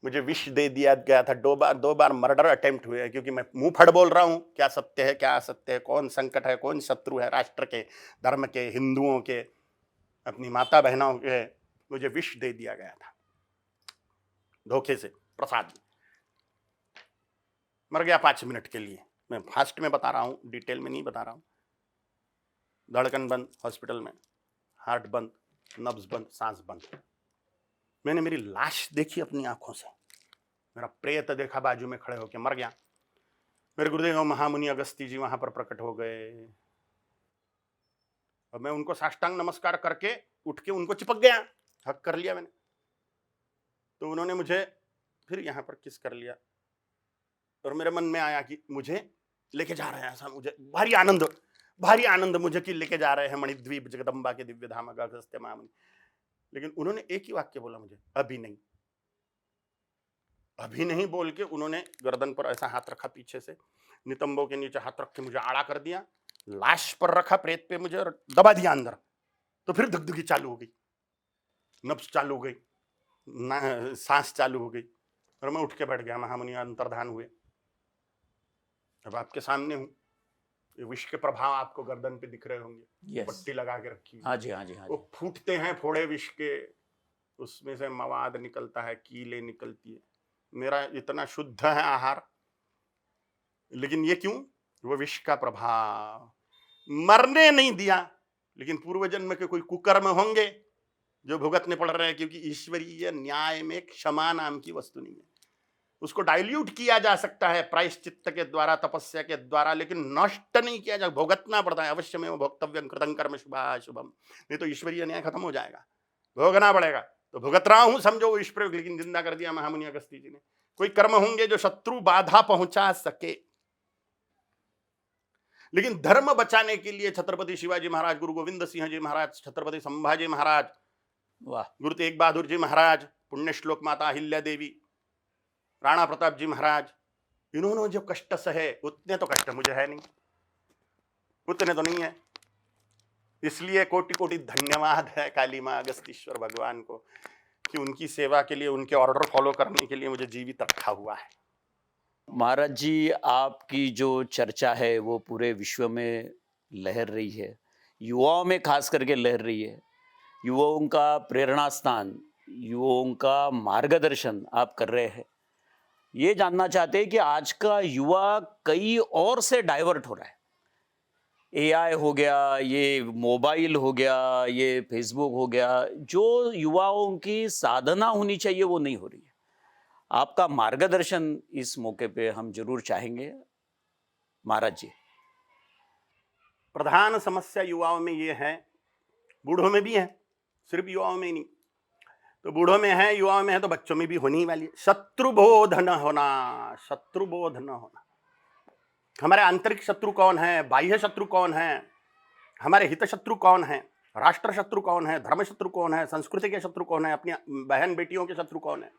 मुझे विष दे दिया गया था, 2 बार मर्डर अटेम्प्ट हुए, क्योंकि मैं मुंह फट बोल रहा हूं क्या सत्य है क्या असत्य है, कौन संकट है कौन शत्रु है, राष्ट्र के, धर्म के, हिंदुओं के, अपनी माता बहनों के। मुझे विष दे दिया गया था धोखे से, प्रसाद में। मर गया 5 मिनट के लिए। मैं फास्ट में बता रहा हूं, डिटेल में नहीं बता रहा हूं। धड़कन बंद हॉस्पिटल में, हार्ट बंद, नब्ज बंद, सांस बंद। मैंने मेरी लाश देखी अपनी आंखों से, मेरा प्रेत देखा बाजू में खड़े होकर, मर गया। मेरे गुरुदेव महामुनि अगस्ती जी वहां पर प्रकट हो गए और मैं उनको साष्टांग नमस्कार करके उठ के उनको चिपक गया, हक कर लिया मैंने। तो उन्होंने मुझे फिर यहाँ पर किस कर लिया और मेरे मन में आया कि मुझे लेके जा रहे हैं, ऐसा मुझे भारी आनंद मुझे कि लेके जा रहे हैं मणिद्वीप जगदम्बा के दिव्य धाम अगस्त्य महामुनि। लेकिन उन्होंने एक ही वाक्य बोला मुझे, अभी नहीं, अभी नहीं बोल के उन्होंने गर्दन पर ऐसा हाथ रखा, पीछे से नितंबों के नीचे हाथ रख के मुझे आड़ा कर दिया, लाश पर रखा, प्रेत पे मुझे, और दबा दिया अंदर। तो फिर धकधकी चालू हो गई, नब्ज चालू हो गई, सांस चालू हो गई और मैं उठ के बैठ गया। महामुनि अंतर्धान हुए। अब आपके सामने हूं, ये विष के प्रभाव आपको गर्दन पे दिख रहे होंगे। Yes. पट्टी लगा के रखी। हाँ जी, हाँ जी, हाँ जी। वो फूटते हैं फोड़े विष के, उसमें से मवाद निकलता है, कीले निकलती है। मेरा इतना शुद्ध है आहार, लेकिन ये क्यों? वो विष का प्रभाव। मरने नहीं दिया, लेकिन पूर्व जन्म के कोई कुकर्म होंगे जो भुगतने पड़ रहे हैं, क्योंकि ईश्वरीय न्याय में क्षमा नाम की वस्तु नहीं है। उसको डाइल्यूट किया जा सकता है प्रायश्चित्त के द्वारा, तपस्या के द्वारा, लेकिन नष्ट नहीं किया जा, भुगतना पड़ता है। अवश्य में वो भोक्तव्यं कृतं कर्म शुभाशुभम, नहीं तो ईश्वरीय न्याय खत्म हो जाएगा, भोगना पड़ेगा। तो भुगत रहा हूं समझो वो ईश्वर, लेकिन जिंदा कर दिया महामुनि अगस्ती जी ने। कोई कर्म होंगे जो शत्रु बाधा पहुंचा सके, लेकिन धर्म बचाने के लिए छत्रपति शिवाजी महाराज, गुरु गोविंद सिंह जी महाराज, छत्रपति संभाजी महाराज, वाह, गुरु तेग बहादुर जी महाराज, पुण्य श्लोक माता अहिल्या देवी, राणा प्रताप जी महाराज, इन्होंने जो कष्ट सहे, उतने तो कष्ट मुझे है नहीं, उतने तो नहीं है। इसलिए कोटि कोटि धन्यवाद है काली माँ अगस्तीश्वर भगवान को कि उनकी सेवा के लिए, उनके ऑर्डर फॉलो करने के लिए मुझे जीवित रखा हुआ है। महाराज जी, आपकी जो चर्चा है वो पूरे विश्व में लहर रही है, युवाओं में खास करके लहर रही है। युवाओं का प्रेरणा स्थान, युवाओं का मार्गदर्शन आप कर रहे हैं। ये जानना चाहते हैं कि आज का युवा कई और से डाइवर्ट हो रहा है। एआई हो गया, ये मोबाइल हो गया, ये फेसबुक हो गया, जो युवाओं की साधना होनी चाहिए वो नहीं हो रही है। आपका मार्गदर्शन इस मौके पे हम जरूर चाहेंगे महाराज जी। प्रधान समस्या युवाओं में ये है, बूढ़ों में भी है, सिर्फ युवाओं में ही नहीं। तो बूढ़ों में है, युवाओं में है, तो बच्चों में भी होनी ही वाली है। शत्रुबोध न होना, शत्रुबोध न होना। हमारे आंतरिक शत्रु कौन है, बाह्य शत्रु कौन है, हमारे हित शत्रु कौन है, राष्ट्र शत्रु कौन है, धर्म शत्रु कौन है, संस्कृति के शत्रु कौन है, अपनी बहन बेटियों के शत्रु कौन है,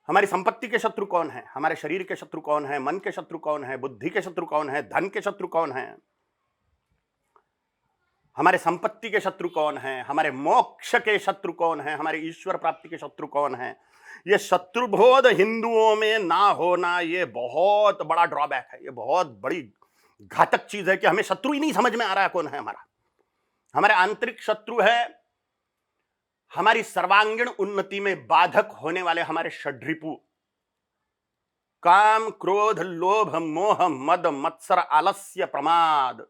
हमारी संपत्ति के शत्रु कौन है, हमारे शरीर के शत्रु कौन है, मन के शत्रु कौन है, बुद्धि के शत्रु कौन है, धन के शत्रु कौन है, हमारे संपत्ति के शत्रु कौन है, हमारे मोक्ष के शत्रु कौन है, हमारे ईश्वर प्राप्ति के शत्रु कौन है। ये शत्रुबोध हिंदुओं में ना होना, ये बहुत बड़ा ड्रॉबैक है, ये बहुत बड़ी घातक चीज है कि हमें शत्रु ही नहीं समझ में आ रहा है कौन है हमारा। हमारे आंतरिक शत्रु है हमारी सर्वांगीण उन्नति में बाधक होने वाले हमारे षड्रिपु, काम, क्रोध, लोभ, मोह, मद, मत्सर, आलस्य, प्रमाद।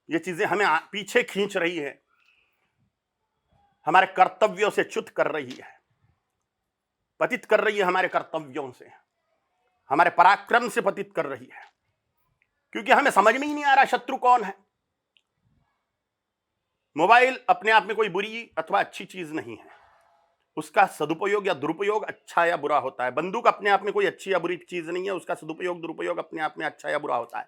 ये चीजें हमें पीछे खींच रही है, हमारे कर्तव्यों से च्युत कर रही है, पतित कर रही है, हमारे कर्तव्यों से, हमारे पराक्रम से पतित कर रही है, क्योंकि हमें समझ में ही नहीं आ रहा शत्रु कौन है। मोबाइल अपने आप में कोई बुरी अथवा अच्छी चीज नहीं है, उसका सदुपयोग या दुरुपयोग अच्छा या बुरा होता है। बंदूक अपने आप में कोई अच्छी या बुरी चीज नहीं है, उसका सदुपयोग दुरुपयोग अपने आप में अच्छा या बुरा होता है।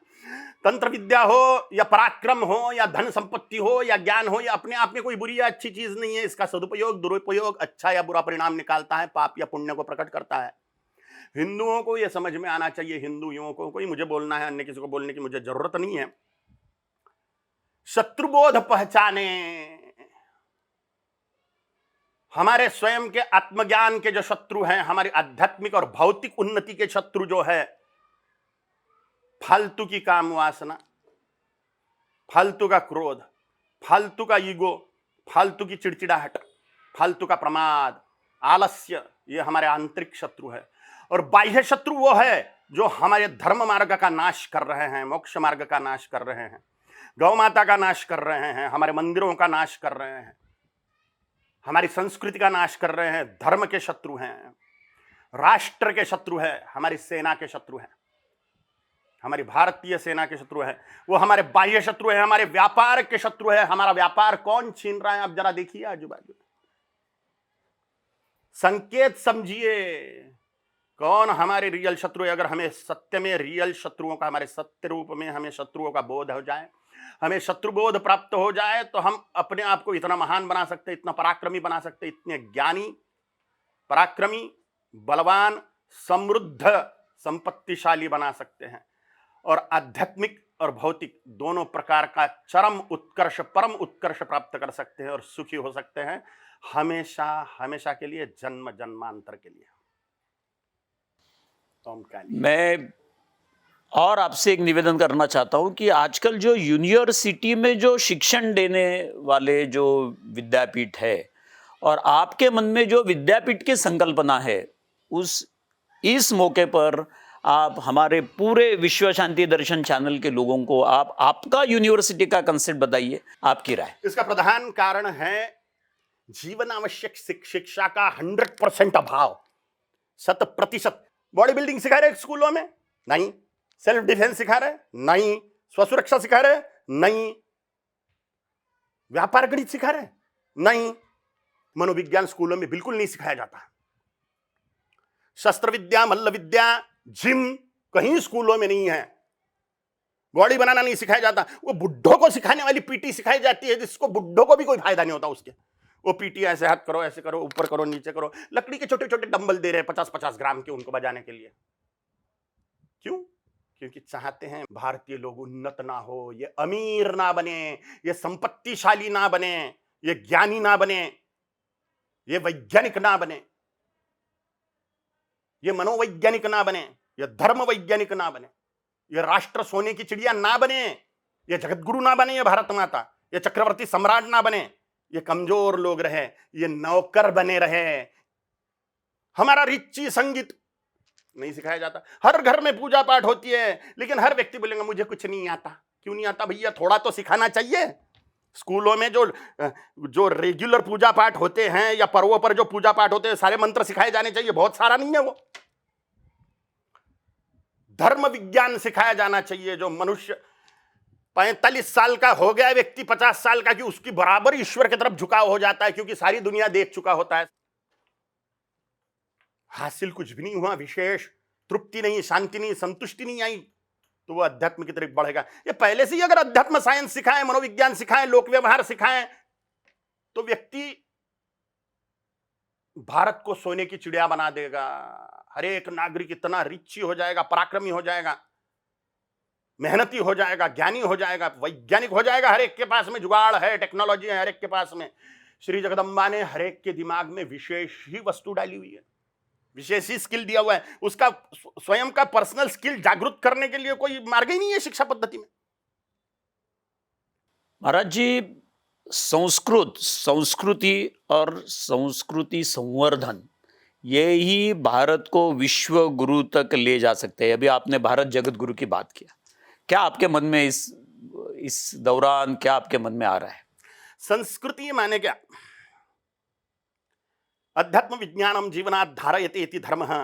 तंत्र विद्या हो या पराक्रम हो या धन संपत्ति हो या ज्ञान हो, या अपने आप में कोई बुरी या अच्छी चीज नहीं है, इसका सदुपयोग दुरुपयोग अच्छा या बुरा परिणाम निकालता है, पाप या पुण्य को प्रकट करता है। हिंदुओं को यह समझ में आना चाहिए, हिंदुओं को कोई मुझे बोलना है, अन्य किसी को बोलने की मुझे जरूरत नहीं है। शत्रुबोध पहचाने, हमारे स्वयं के आत्मज्ञान के जो शत्रु हैं, हमारी आध्यात्मिक और भौतिक उन्नति के शत्रु जो है फालतू की काम वासना, फालतू का क्रोध, फालतू का ईगो, फालतू की चिड़चिड़ाहट, फालतू का प्रमाद, आलस्य, ये हमारे आंतरिक शत्रु है। और बाह्य शत्रु वो है जो हमारे धर्म मार्ग का नाश कर रहे हैं, मोक्ष मार्ग का नाश कर रहे हैं, गौ माता का नाश कर रहे हैं, हमारे मंदिरों का नाश कर रहे हैं, हमारी संस्कृति का नाश कर रहे हैं। धर्म के शत्रु हैं, राष्ट्र के शत्रु है, हमारी सेना के शत्रु हैं, हमारी भारतीय सेना के शत्रु है, वो हमारे बाह्य शत्रु है, हमारे व्यापार के शत्रु है। हमारा व्यापार कौन छीन रहा है, आप जरा देखिए आजू बाजू, संकेत समझिए कौन हमारे रियल शत्रु है। अगर हमें सत्य में रियल शत्रुओं का, हमारे सत्य रूप में हमें शत्रुओं का बोध हो जाए, हमें शत्रुबोध प्राप्त हो जाए, तो हम अपने आप को इतना महान बना सकते, इतना पराक्रमी बना सकते, इतने ज्ञानी, पराक्रमी, बलवान, समृद्ध, संपत्तिशाली बना सकते हैं, और आध्यात्मिक और भौतिक दोनों प्रकार का चरम उत्कर्ष, परम उत्कर्ष प्राप्त कर सकते हैं और सुखी हो सकते हैं हमेशा हमेशा के लिए, जन्म जन्मांतर के लिए। मैं और आपसे एक निवेदन करना चाहता हूं कि आजकल जो यूनिवर्सिटी में जो शिक्षण देने वाले जो विद्यापीठ है, और आपके मन में जो विद्यापीठ की संकल्पना है, इस मौके पर आप हमारे पूरे विश्व शांति दर्शन चैनल के लोगों को आपका यूनिवर्सिटी का कंसेप्ट बताइए, आपकी राय। इसका प्रधान कारण है जीवन आवश्यक शिक्षा का 100% अभाव, 100%। बॉडी बिल्डिंग सिखा रहे स्कूलों में? नहीं। सेल्फ डिफेंस सिखा रहे? नहीं। स्वसुरक्षा सिखा रहे? नहीं। व्यापार गणित सिखा रहे? नहीं। मनोविज्ञान स्कूलों में बिल्कुल नहीं सिखाया जाता। शस्त्र विद्या, मल्ल विद्या, जिम कहीं स्कूलों में नहीं है। बॉडी बनाना नहीं सिखाया जाता। वो बुड्ढों को सिखाने वाली पीटी सिखाई जाती है, जिसको बुड्ढों को भी कोई फायदा नहीं होता उसके। वो पीटी ऐसे हाथ करो, ऐसे करो, ऊपर करो, नीचे करो, लकड़ी के छोटे छोटे डंबल दे रहे हैं 50-50 ग्राम के उनको बजाने के लिए। क्यों? क्योंकि चाहते हैं भारतीय लोग उन्नत ना हो, ये अमीर ना बने, ये संपत्तिशाली ना बने, ये ज्ञानी ना बने, ये वैज्ञानिक ना बने, ये मनोवैज्ञानिक ना बने, ये धर्म वैज्ञानिक ना बने, ये राष्ट्र सोने की चिड़िया ना बने, ये जगतगुरु ना बने, ये भारत माता, ये चक्रवर्ती सम्राट ना बने, ये कमजोर लोग रहे, ये नौकर बने रहे। हमारा रिच्ची संगीत नहीं सिखाया जाता। हर घर में पूजा पाठ होती है, लेकिन हर व्यक्ति बोलेगा मुझे कुछ नहीं आता। क्यों नहीं आता भैया? थोड़ा तो सिखाना चाहिए। स्कूलों में जो रेगुलर पूजा पाठ होते हैं या पर्वों पर जो पूजा पाठ होते हैं, सारे मंत्र सिखाए जाने चाहिए। बहुत सारा नहीं है वो। धर्म विज्ञान सिखाया जाना चाहिए। जो मनुष्य 45 साल का हो गया व्यक्ति, 50 साल का, कि उसकी बराबर ईश्वर की तरफ झुकाव हो जाता है, क्योंकि सारी दुनिया देख चुका होता है। हासिल कुछ भी नहीं हुआ, विशेष तृप्ति नहीं, शांति नहीं, संतुष्टि नहीं आई, तो वो अध्यात्म की तरफ बढ़ेगा। ये पहले से ही अगर अध्यात्म साइंस सिखाएं, मनोविज्ञान सिखाएं, लोक व्यवहार सिखाएं, तो व्यक्ति भारत को सोने की चिड़िया बना देगा। हर एक नागरिक इतना रिची हो जाएगा, पराक्रमी हो जाएगा, मेहनती हो जाएगा, ज्ञानी हो जाएगा, वैज्ञानिक हो जाएगा। हर एक के पास में जुगाड़ है, टेक्नोलॉजी है, हर एक के पास में। श्री जगदम्बा ने हर एक के दिमाग में विशेष ही वस्तु डाली हुई है, विशेष ही स्किल दिया हुआ है। उसका स्वयं का पर्सनल स्किल जागृत करने के लिए कोई मार्ग ही नहीं है शिक्षा पद्धति में। महाराज जी, संस्कृति और संस्कृति संवर्धन, ये ही भारत को विश्व गुरु तक ले जा सकते हैं। अभी आपने भारत जगत गुरु की बात किया, क्या आपके मन में इस दौरान क्या आपके मन में आ रहा है? संस्कृति माने क्या? अध्यात्म विज्ञानम जीवनात् धारयते इति धर्मः।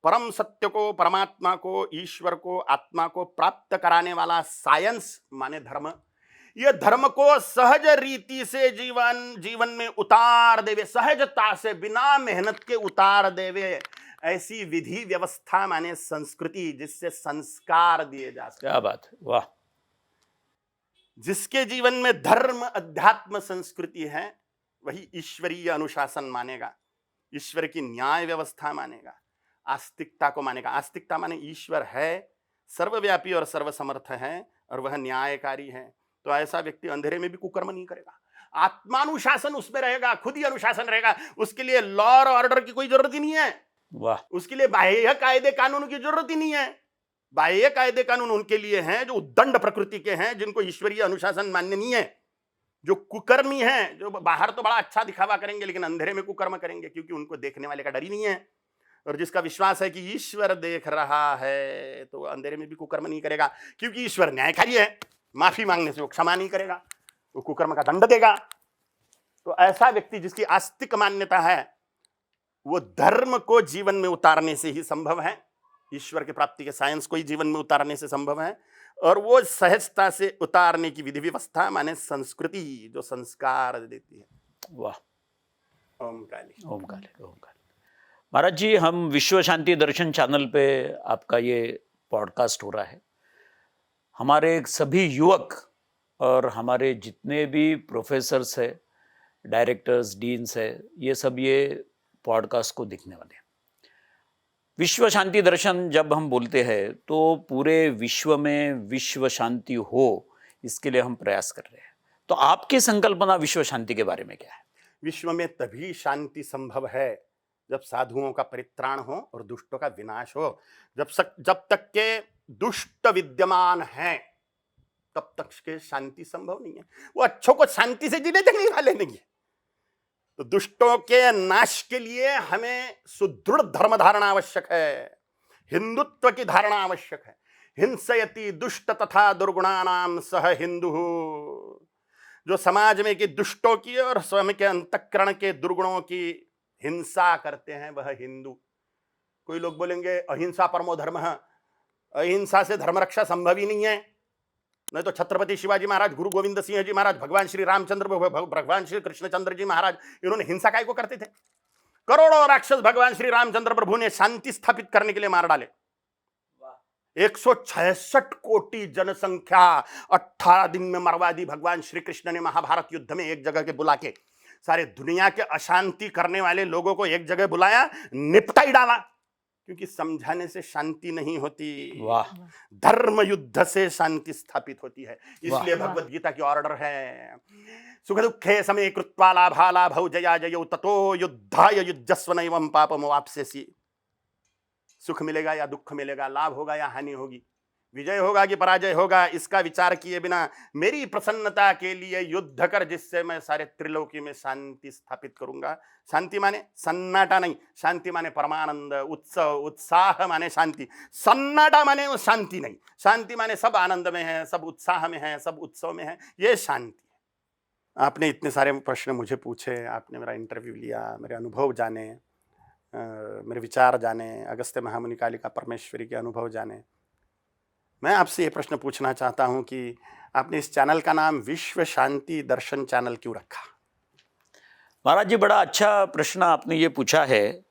परम सत्य को, परमात्मा को, ईश्वर को, आत्मा को प्राप्त कराने वाला साइंस माने धर्म। ये धर्म को सहज रीति से जीवन में उतार देवे, सहजता से बिना मेहनत के उतार देवे, ऐसी विधि व्यवस्था माने संस्कृति, जिससे संस्कार दिए जा सके। क्या बात है, वाह। जिसके जीवन में धर्म अध्यात्म संस्कृति है, वही ईश्वरीय अनुशासन मानेगा, ईश्वर की न्याय व्यवस्था मानेगा, आस्तिकता को मानेगा। आस्तिकता माने ईश्वर है, सर्वव्यापी और सर्वसमर्थ है, और वह न्यायकारी है। तो ऐसा व्यक्ति अंधेरे में भी कुकर्म नहीं करेगा, आत्मानुशासन उसमें रहेगा, खुद ही अनुशासन रहेगा। उसके लिए लॉ और ऑर्डर की कोई जरूरत ही नहीं है, वाह। उसके लिए बाह्य कायदे कानून की जरूरत ही नहीं है। बाह्य कायदे कानून उनके लिए हैं जो उद्दंड प्रकृति के हैं, जिनको ईश्वरीय अनुशासन मान्य नहीं है, जो कुकर्मी हैं, जो बाहर तो बड़ा अच्छा दिखावा करेंगे लेकिन अंधेरे में कुकर्म करेंगे, क्योंकि उनको देखने वाले का डर ही नहीं है। और जिसका विश्वास है कि ईश्वर देख रहा है, तो अंधेरे में भी कुकर्म नहीं करेगा, क्योंकि ईश्वर न्यायकारी है, माफी मांगने से वो क्षमा नहीं करेगा, वो कुकर्म का दंड देगा। तो ऐसा व्यक्ति जिसकी आस्तिक मान्यता है, वो धर्म को जीवन में उतारने से ही संभव है, ईश्वर की प्राप्ति के साइंस को ही जीवन में उतारने से संभव है। और वो सहजता से उतारने की विधि व्यवस्था माने संस्कृति, जो संस्कार देती है। वाह। ओम काली, ओम काले, ओम काले। महाराज जी, हम विश्व शांति दर्शन चैनल पे आपका ये पॉडकास्ट हो रहा है। हमारे सभी युवक और हमारे जितने भी प्रोफेसर्स है, डायरेक्टर्स, डीन्स है, ये सब ये पॉडकास्ट को देखने वाले हैं। विश्व शांति दर्शन जब हम बोलते हैं तो पूरे विश्व में विश्व शांति हो, इसके लिए हम प्रयास कर रहे हैं। तो आपकी संकल्पना विश्व शांति के बारे में क्या है? विश्व में तभी शांति संभव है जब साधुओं का परित्राण हो और दुष्टों का विनाश हो। जब तक के दुष्ट विद्यमान हैं, तब तक के शांति संभव नहीं है। वो अच्छों को शांति से जीने देने वाले नहीं है। तो दुष्टों के नाश के लिए हमें सुदृढ़ धर्म धारणा आवश्यक है, हिंदुत्व की धारणा आवश्यक है। हिंसयति दुष्ट तथा दुर्गुणानाम सह हिंदु, जो समाज में कि दुष्टों की और स्वयं के अंतःकरण के दुर्गुणों की हिंसा करते हैं, वह हिंदू। कोई लोग बोलेंगे अहिंसा परमो धर्म, अहिंसा से धर्म रक्षा संभव ही नहीं है। नहीं तो छत्रपति शिवाजी महाराज, गुरु गोविंद सिंह जी महाराज, भगवान श्री रामचंद्र, भगवान श्री कृष्णचंद्र जी महाराज, इन्होंने हिंसा काय को करते थे? करोड़ों राक्षस भगवान श्री रामचंद्र प्रभु ने शांति स्थापित करने के लिए मार डाले। 166 कोटि जनसंख्या 18 दिन में मरवा दी भगवान श्री कृष्ण ने महाभारत युद्ध में। एक जगह के बुला के सारे दुनिया के अशांति करने वाले लोगों को एक जगह बुलाया, निपटा ही डाला, क्योंकि समझाने से शांति नहीं होती। वाह। धर्म युद्ध से शांति स्थापित होती है। इसलिए भगवत गीता की ऑर्डर है, सुख दुखे समे कृत्वा लाभा लाभौ जया जयौ ततो युद्धाय युज्यस्व नैवं पापम वाप्स्यसि। सुख मिलेगा या दुख मिलेगा, लाभ होगा या हानि होगी, विजय होगा कि पराजय होगा, इसका विचार किए बिना मेरी प्रसन्नता के लिए युद्ध कर, जिससे मैं सारे त्रिलोकी में शांति स्थापित करूंगा। शांति माने सन्नाटा नहीं, शांति माने परमानंद, उत्सव, उत्साह माने शांति। सन्नाटा माने वो शांति नहीं, शांति माने सब आनंद में है, सब उत्साह में है, सब उत्सव में है, ये शांति है। आपने इतने सारे प्रश्न मुझे पूछे, आपने मेरा इंटरव्यू लिया, मेरे अनुभव जाने, मेरे विचार जाने, अगस्त्य महामुनि कालिका परमेश्वरी के अनुभव जाने। मैं आपसे ये प्रश्न पूछना चाहता हूं कि आपने इस चैनल का नाम विश्व शांति दर्शन चैनल क्यों रखा? महाराज जी, बड़ा अच्छा प्रश्न आपने ये पूछा है।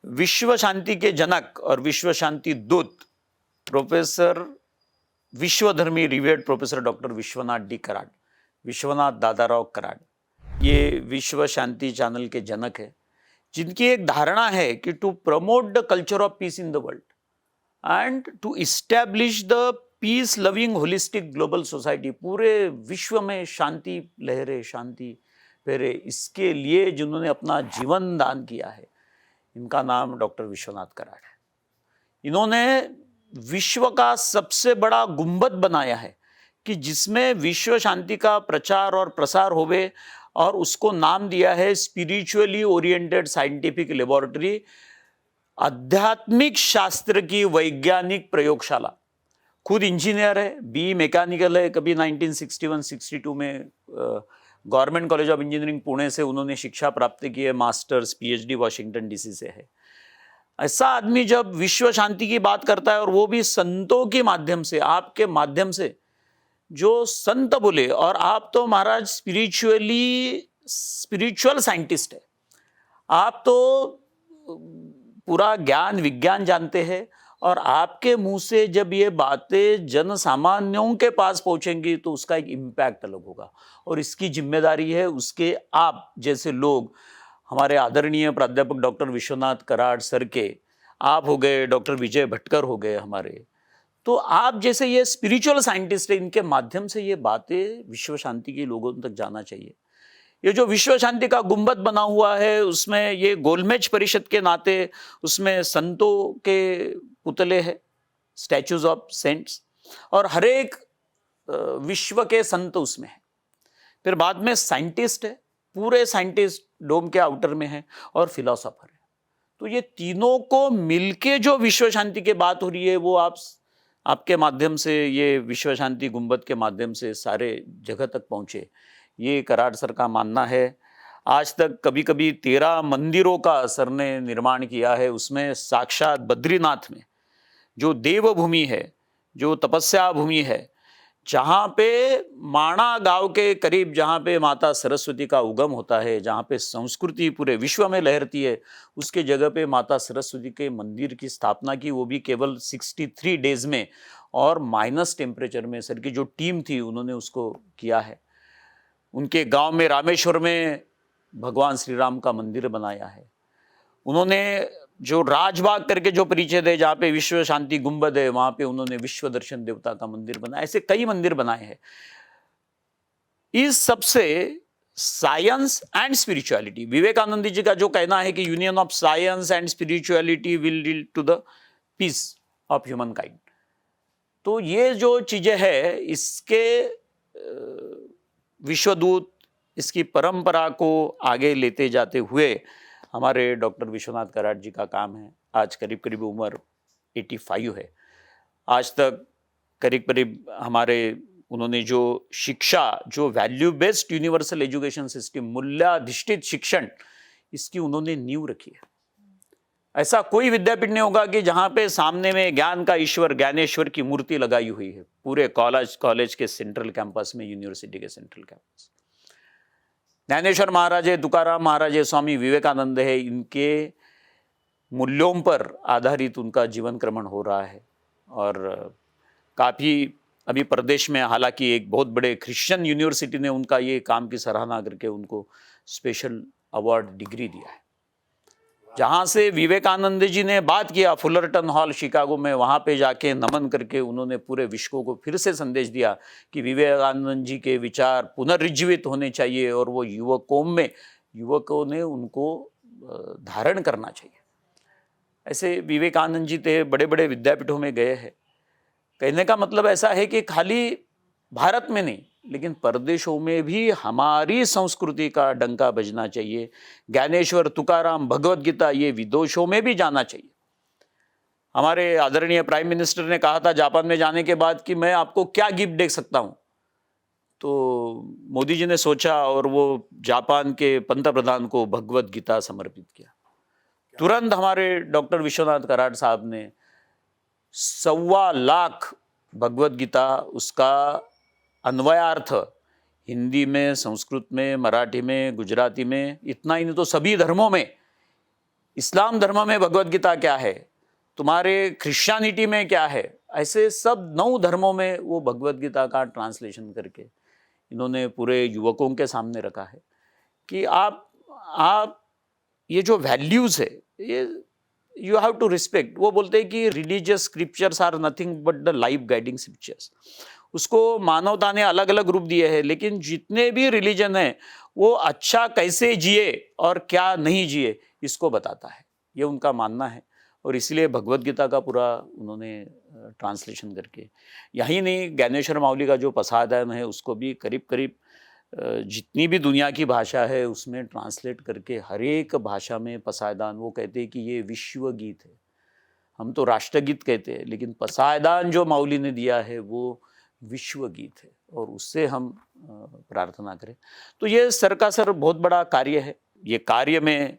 विश्व शांति के जनक और विश्व शांति दूत प्रोफेसर विश्वधर्मी रिवेड professor doctor Vishwanath D Karad, Vishwanath Dadarao Karad, ये विश्व शांति चैनल के जनक है, जिनकी एक धारणा है कि to promote the culture of peace in the world and to establish the peace loving holistic global society, पूरे विश्व में शांति लहरे, शांति फैले, इसके लिए जिन्होंने अपना जीवन दान किया है, इनका नाम डॉक्टर विश्वनाथ कराड है। इन्होंने विश्व का सबसे बड़ा गुंबद बनाया है कि जिसमें विश्व शांति का प्रचार और प्रसार होवे, और उसको नाम दिया है स्पिरिचुअली ओरिएंटेड साइंटिफिक लेबोरेटरी, आध्यात्मिक शास्त्र की वैज्ञानिक प्रयोगशाला। खुद इंजीनियर है, बी मैकेनिकल है, कभी 1961-62 में government college of engineering Pune से उन्होंने शिक्षा प्राप्त की है, मास्टर्स पीएचडी वाशिंगटन डीसी से है। ऐसा आदमी जब विश्व शांति की बात करता है, और वो भी संतों के माध्यम से, आपके माध्यम से, जो संत बोले, और आप तो महाराज स्पिरिचुअल साइंटिस्ट है, आप तो पूरा ज्ञान विज्ञान जानते हैं, और आपके मुंह से जब ये बातें जन सामान्यों के पास पहुंचेंगी तो उसका एक इम्पैक्ट अलग होगा, और इसकी जिम्मेदारी है उसके आप जैसे लोग, हमारे आदरणीय प्राध्यापक डॉक्टर विश्वनाथ कराड़ सर के, आप हो गए, डॉक्टर विजय भटकर हो गए हमारे, तो आप जैसे ये स्पिरिचुअल साइंटिस्ट है, इनके माध्यम से ये बातें विश्व शांति के लोगों तक जाना चाहिए। ये जो विश्व शांति का गुंबद बना हुआ है, उसमें ये गोलमेज परिषद के नाते उसमें संतों के पुतले हैं, स्टैचूज ऑफ सेंट्स, और हर एक विश्व के संत उसमें है। फिर बाद में साइंटिस्ट है, पूरे साइंटिस्ट डोम के आउटर में है, और फिलोसोफर है। तो ये तीनों को मिलके जो विश्व शांति की बात हो रही है, वो आपके माध्यम से, ये विश्व शांति गुंबद के माध्यम से सारे जगह तक पहुंचे, ये कराड़ सर का मानना है। आज तक कभी कभी 13 मंदिरों का सर ने निर्माण किया है, उसमें साक्षात बद्रीनाथ में जो देवभूमि है, जो तपस्या भूमि है, जहाँ पे माणा गांव के करीब, जहाँ पे माता सरस्वती का उगम होता है, जहाँ पे संस्कृति पूरे विश्व में लहरती है, उसके जगह पे माता सरस्वती के मंदिर की स्थापना की, वो भी केवल 63 डेज में, और माइनस टेम्परेचर में। सर की जो टीम थी उन्होंने उसको किया है। उनके गांव में रामेश्वर में भगवान श्री राम का मंदिर बनाया है। उन्होंने जो राजबाग करके जो परिचय है, जहाँ पे विश्व शांति गुंबद है, वहाँ पे उन्होंने विश्व दर्शन देवता का मंदिर बनाया। ऐसे कई मंदिर बनाए हैं। इस सबसे science and spirituality, Vivekananda ji का जो कहना है कि union of science and spirituality will lead to the peace of humankind. तो ये जो चीजें है, इसके विश्वदूत, इसकी परंपरा को आगे लेते जाते हुए हमारे डॉक्टर विश्वनाथ कराड़ जी का काम है। आज करीब करीब उम्र 85 है। आज तक करीब करीब हमारे, उन्होंने जो शिक्षा, जो value based universal education system, मूल्याधिष्ठित शिक्षण, इसकी उन्होंने नींव रखी है। ऐसा कोई विद्यापीठ नहीं होगा कि जहाँ पे सामने में ज्ञान का ईश्वर, ज्ञानेश्वर की मूर्ति लगाई हुई है। पूरे कॉलेज के सेंट्रल कैंपस में, यूनिवर्सिटी के सेंट्रल कैंपस, ज्ञानेश्वर महाराज है, तुकाराम महाराज है, स्वामी विवेकानंद है, इनके मूल्यों पर आधारित उनका जीवन क्रमण हो रहा है। और काफ़ी अभी प्रदेश में, हालांकि एक बहुत बड़े क्रिश्चियन यूनिवर्सिटी ने उनका ये काम की सराहना करके उनको स्पेशल अवार्ड डिग्री दिया है। जहाँ से विवेकानंद जी ने बात किया, फुलरटन हॉल शिकागो में, वहाँ पे जाके नमन करके उन्होंने पूरे विश्व को फिर से संदेश दिया कि विवेकानंद जी के विचार पुनर्जीवित होने चाहिए, और वो युवकों ने उनको धारण करना चाहिए। ऐसे विवेकानंद जी थे, बड़े बड़े विद्यापीठों में गए हैं। कहने का मतलब ऐसा है कि खाली भारत में नहीं, लेकिन परदेशों में भी हमारी संस्कृति का डंका बजना चाहिए। ज्ञानेश्वर, तुकाराम, भगवत गीता, ये विदेशों में भी जाना चाहिए। हमारे आदरणीय प्राइम मिनिस्टर ने कहा था जापान में जाने के बाद कि मैं आपको क्या गिफ्ट दे सकता हूं, तो मोदी जी ने सोचा और वो जापान के पंतप्रधान को भगवत गीता समर्पित किया। तुरंत हमारे डॉक्टर विश्वनाथ कराड़ साहब ने 1.25 लाख भगवत गीता, उसका अन्वयार्थ हिंदी में, संस्कृत में, मराठी में, गुजराती में, इतना ही नहीं तो सभी धर्मों में, इस्लाम धर्म में भगवत गीता क्या है, तुम्हारे क्रिश्चियनिटी में क्या है, ऐसे सब 9 धर्मों में वो भगवत गीता का ट्रांसलेशन करके इन्होंने पूरे युवकों के सामने रखा है कि आप ये जो वैल्यूज है, ये यू हैव टू रिस्पेक्ट। वो बोलते हैं कि religious scriptures are nothing but the life guiding scriptures. उसको मानवता ने अलग अलग रूप दिए हैं, लेकिन जितने भी रिलीजन हैं वो अच्छा कैसे जिए और क्या नहीं जिए, इसको बताता है, ये उनका मानना है। और इसलिए भगवत गीता का पूरा उन्होंने ट्रांसलेशन करके, यही नहीं, ज्ञानेश्वर माउली का जो पसायदान है उसको भी करीब करीब जितनी भी दुनिया की भाषा है उसमें ट्रांसलेट करके हर एक भाषा में पसायदान, वो कहते हैं कि ये विश्व गीत है। हम तो राष्ट्रगीत कहते हैं, लेकिन पसायदान जो माउली ने दिया है वो विश्व गीत है, और उससे हम प्रार्थना करें। तो ये सर का सर बहुत बड़ा कार्य है। ये कार्य में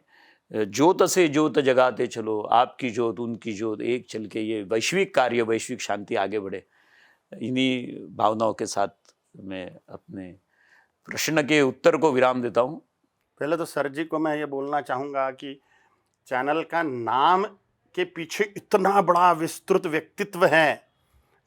ज्योत से ज्योत जगाते चलो, आपकी ज्योत उनकी ज्योत एक चल के, ये वैश्विक कार्य, वैश्विक शांति आगे बढ़े। इन्हीं भावनाओं के साथ मैं अपने प्रश्न के उत्तर को विराम देता हूँ। पहले तो सर जी को मैं ये बोलना चाहूँगा कि चैनल का नाम के पीछे इतना बड़ा विस्तृत व्यक्तित्व है,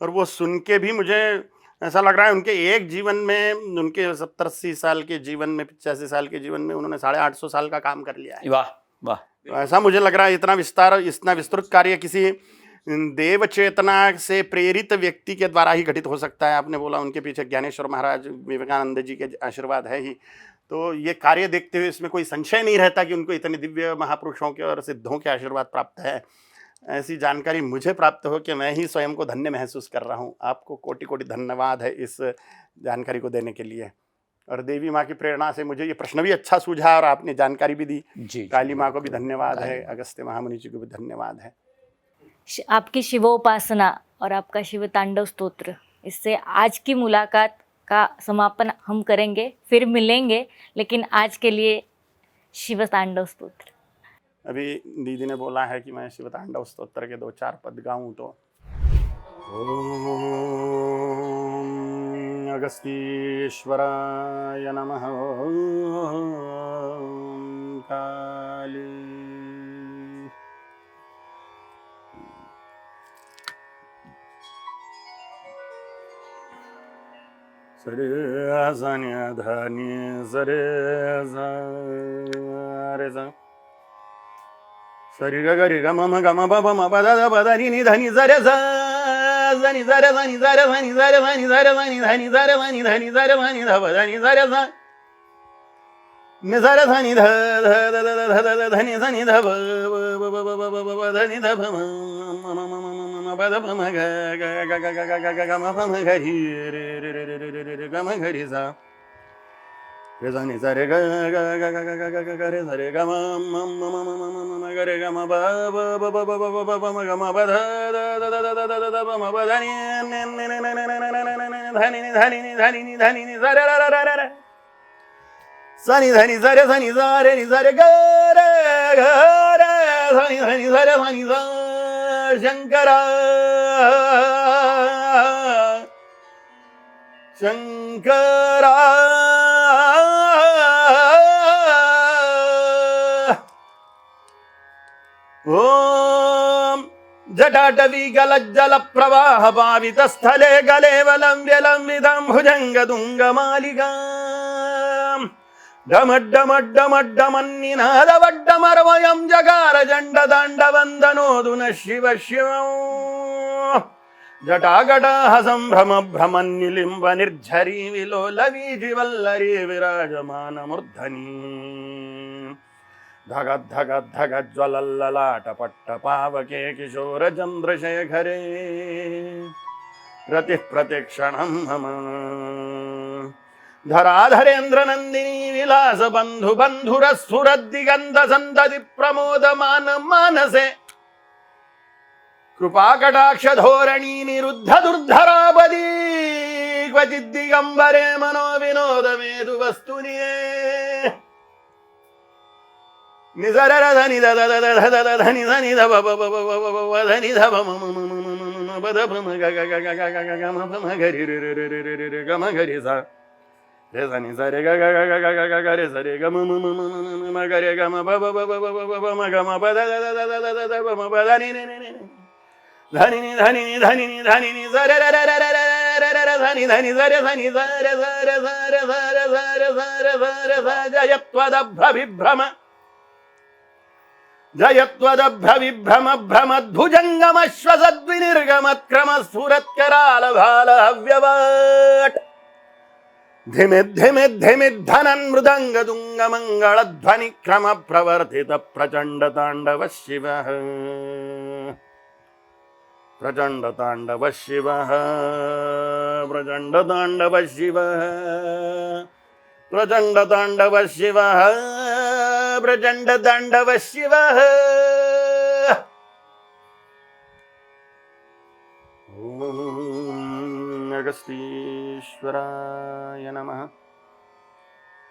और वो सुन के भी मुझे ऐसा लग रहा है उनके एक जीवन में, उनके 70-80 साल के जीवन में, 85 साल के जीवन में उन्होंने 850 साल का काम कर लिया है। वाह वाह। तो ऐसा मुझे लग रहा है इतना विस्तृत कार्य किसी देव चेतना से प्रेरित व्यक्ति के द्वारा ही घटित हो सकता है। आपने बोला उनके पीछे ज्ञानेश्वर महाराज, विवेकानंद जी के आशीर्वाद है ही, तो ये कार्य देखते हुए इसमें कोई संशय नहीं रहता कि उनको इतने दिव्य महापुरुषों के और सिद्धों के आशीर्वाद प्राप्त है। ऐसी जानकारी मुझे प्राप्त हो कि मैं ही स्वयं को धन्य महसूस कर रहा हूँ। आपको कोटि कोटि धन्यवाद है इस जानकारी को देने के लिए। और देवी माँ की प्रेरणा से मुझे ये प्रश्न भी अच्छा सूझा और आपने जानकारी भी दी। जी, काली माँ को भी धन्यवाद है, अगस्त्य महामुनि जी को भी धन्यवाद है। आपकी शिवोपासना और आपका शिव तांडव स्तोत्र, इससे आज की मुलाकात का समापन हम करेंगे, फिर मिलेंगे, लेकिन आज के लिए शिव तांडव स्तोत्र। अभी दीदी ने बोला है कि मैं शिव तांडव स्तोत्र के 2-4 पद गाऊं, तो ओम अगस्तीश्वराय नमः, ओम काली सरे सा सरे सा सरि ग रि ग म म ग म प प म प द द प द नि नि ध नि ज रे ज नि ज रे ज नि ज रे ज नि ज रे ज नि ज रे ज नि ध नि ज रे ज नि ध नि ज रे ज नि ध प द नि ज रे ज नि ज रे ज नि ध ध द द ध द ध नि ज नि ध प प प प प प ध नि ध प म म म म म प द प म ग ग ग ग ग ग ग ग म प म ग रि रे रे रे रे रे रे ग म ग रि ज रे ज नि ज रे ग ग ग ग ग ग ग ग रे ज रे ग म म म म म म म ग रे ग म ब ब ब ब ब ब ब ब म ग म ब ध the the the the the the the प म ब ध नि नि नि नि नि नि नि नि नि नि ध नि नि ध नि नि ध नि नि ध नि नि ज रे रे रे रे रे स नि ध नि ज रे स नि ज रे नि ज रे ग रे ग रे स नि ध नि ज रे स नि ज शंकर शंकरा ओम जटाटवी गलज्जल प्रवाह पावित स्थले गलेवलं व्यलंबितं भुजंग दुंग मालिका डमड्डमड्डमड्डमन्निनादवड्डमर्वयं जगार जण्ड दाण्ड वन्दनोऽधुन शिव शिव जटागटाः सम्भ्रम भ्रमन्निलिम्ब निर्झरी विलोलवीजिवल्लरी विराजमानमूर्धनि धगद् धगद् धगद् ज्वलल्ललाटपट्ट पावके किशोर चन्द्रशेखरे रतिः प्रतिक्षणं मम धराधरेन्द्र नन्दिनी विलास बन्धु बन्धुरस्फुरद्दिगन्ध सन्तति प्रमोदमान मानसे कृपाकटाक्ष धोरणी निरुद्ध दुर्धरापदी क्वचिद्दिगम्बरे मनो विनोद मेधु वस्तुनिये निजर धनि द द द ध द द धनि धनि ध ब ब ब ब ब ब ब धनि ध ब म म म म म म ब ध प म ग ग ग ग ग ग ग म प म ग रि रि रि रि रि रि रि ग म ग रि सा रे सा नि सा रे ग ग ग ग ग ग ग रे सा रे ग म म म म म म ग रे ग म ब ब ब ब ब ब ब म ग म ब the the the the the the the ब म ब ध नि नि नि नि धनि नि धनि नि धनि नि धनि नि सा रे रे रे रे रे रे रे रे रे धनि धनि सा रे सा नि सा रे सा रे सा रे सा रे सा रे सा रे सा रे सा जयत्वदभ्रविभ्रम जयत्वदभ्रविभ्रम भ्रमद्भुजङ्गमश्वसद्विनिर्गमत्क्रम स्फुरत्करालभालहव्यवाट् धिमिद् धिमिद् धिमिद् धनन् मृदङ्ग दुङ्ग मङ्गलध्वनिक्रम प्रवर्धित प्रचण्ड ताण्डव शिवः प्रचण्ड ताण्डव शिवः प्रचण्ड ताण्डव शिवः प्रचण्ड ताण्डव शिवः प्रचण्ड ताण्डव शिवः ॐ अगस्तीश्वराय नमः।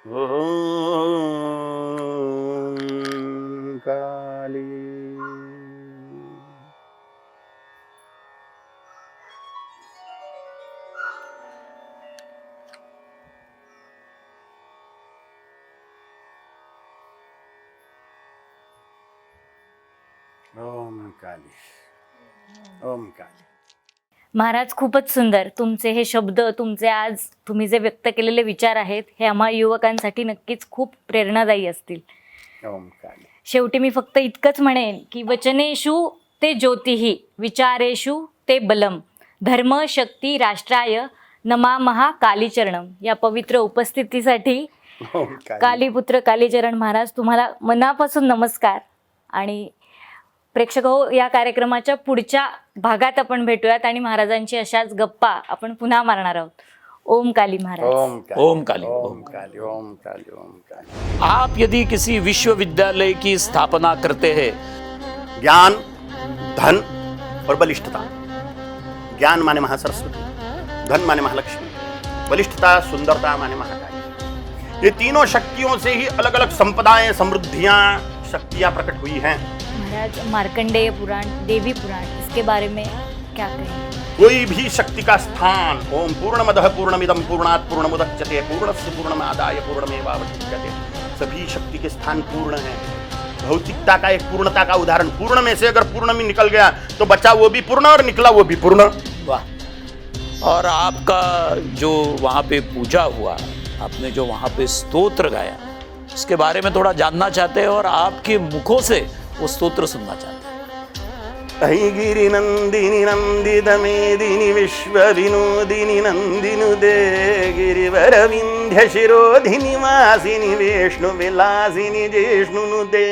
ॐ काली ओम काली, ओम काली. महाराज खूपच सुंदर तुमचे हे शब्द, तुमचे आज तुम्ही जे व्यक्त केलेले विचार आहेत हे आम्हा युवकांसाठी नक्कीच खूप प्रेरणादायी असतील. ओम काली. शेवटी मी फक्त इतकंच म्हणेन की वचनेषु ते ज्योतिः, विचारेषु ते बलम, धर्म शक्ती राष्ट्राय नमामहा कालीचरणम. या पवित्र उपस्थितीसाठी ओम काली. कालीपुत्र कालीचरण महाराज तुम्हाला मनापासून नमस्कार. आणि प्रेक्षक हो, या कार्यक्रमाच्या पुढच्या भागात आपण भेटूयात आणि महाराजांची अशाच गप्पा आपण पुन्हा मारणार आहोत. ओम काली महाराज. ओम काली. ओम काली. ओम काली. ओम काली. ओम काली. आप यदि किसी विश्वविद्यालय की स्थापना करते हैं, ज्ञान, धन और बलिष्ठता. ज्ञान माने महासरस्वती, धन माने महालक्ष्मी, बलिष्ठता सुंदरता माने महाकाली. ये तीनों शक्तियों से ही अलग अलग संपदाएं, समृद्धियां, शक्तियां प्रकट हुई हैं. महाराज मार्कंडेय पुराण, देवी पुराण, इसके बारे में क्या कहें? कोई भी शक्ति का स्थान, ओम पूर्णमदः पूर्णमिदं पूर्णात् पूर्णमुदच्यते पूर्णस्य पूर्णमादाय पूर्णमेवावशिष्यते. सभी शक्ति के स्थान पूर्ण हैं. भौतिकता का एक पूर्णता का उदाहरण, पूर्ण में से अगर पूर्ण में निकल गया तो बचा वो भी पूर्ण और निकला वो भी पूर्ण. वाह. और आपका जो वहाँ पे पूजा हुआ, आपने जो वहाँ पे स्तोत्र गाया, इसके बारे में थोड़ा जानना चाहते हैं और आपके मुखों से वो स्तोत्र सुनना चाहते हैं. अहि गिरिनंदिनी नंदित मेदिनी विश्व विनोदिनी नंदिनुदे गिरिवर विंध्य शिरोधिनी वासिनी विष्णु विलासिनी जिष्णुनुदे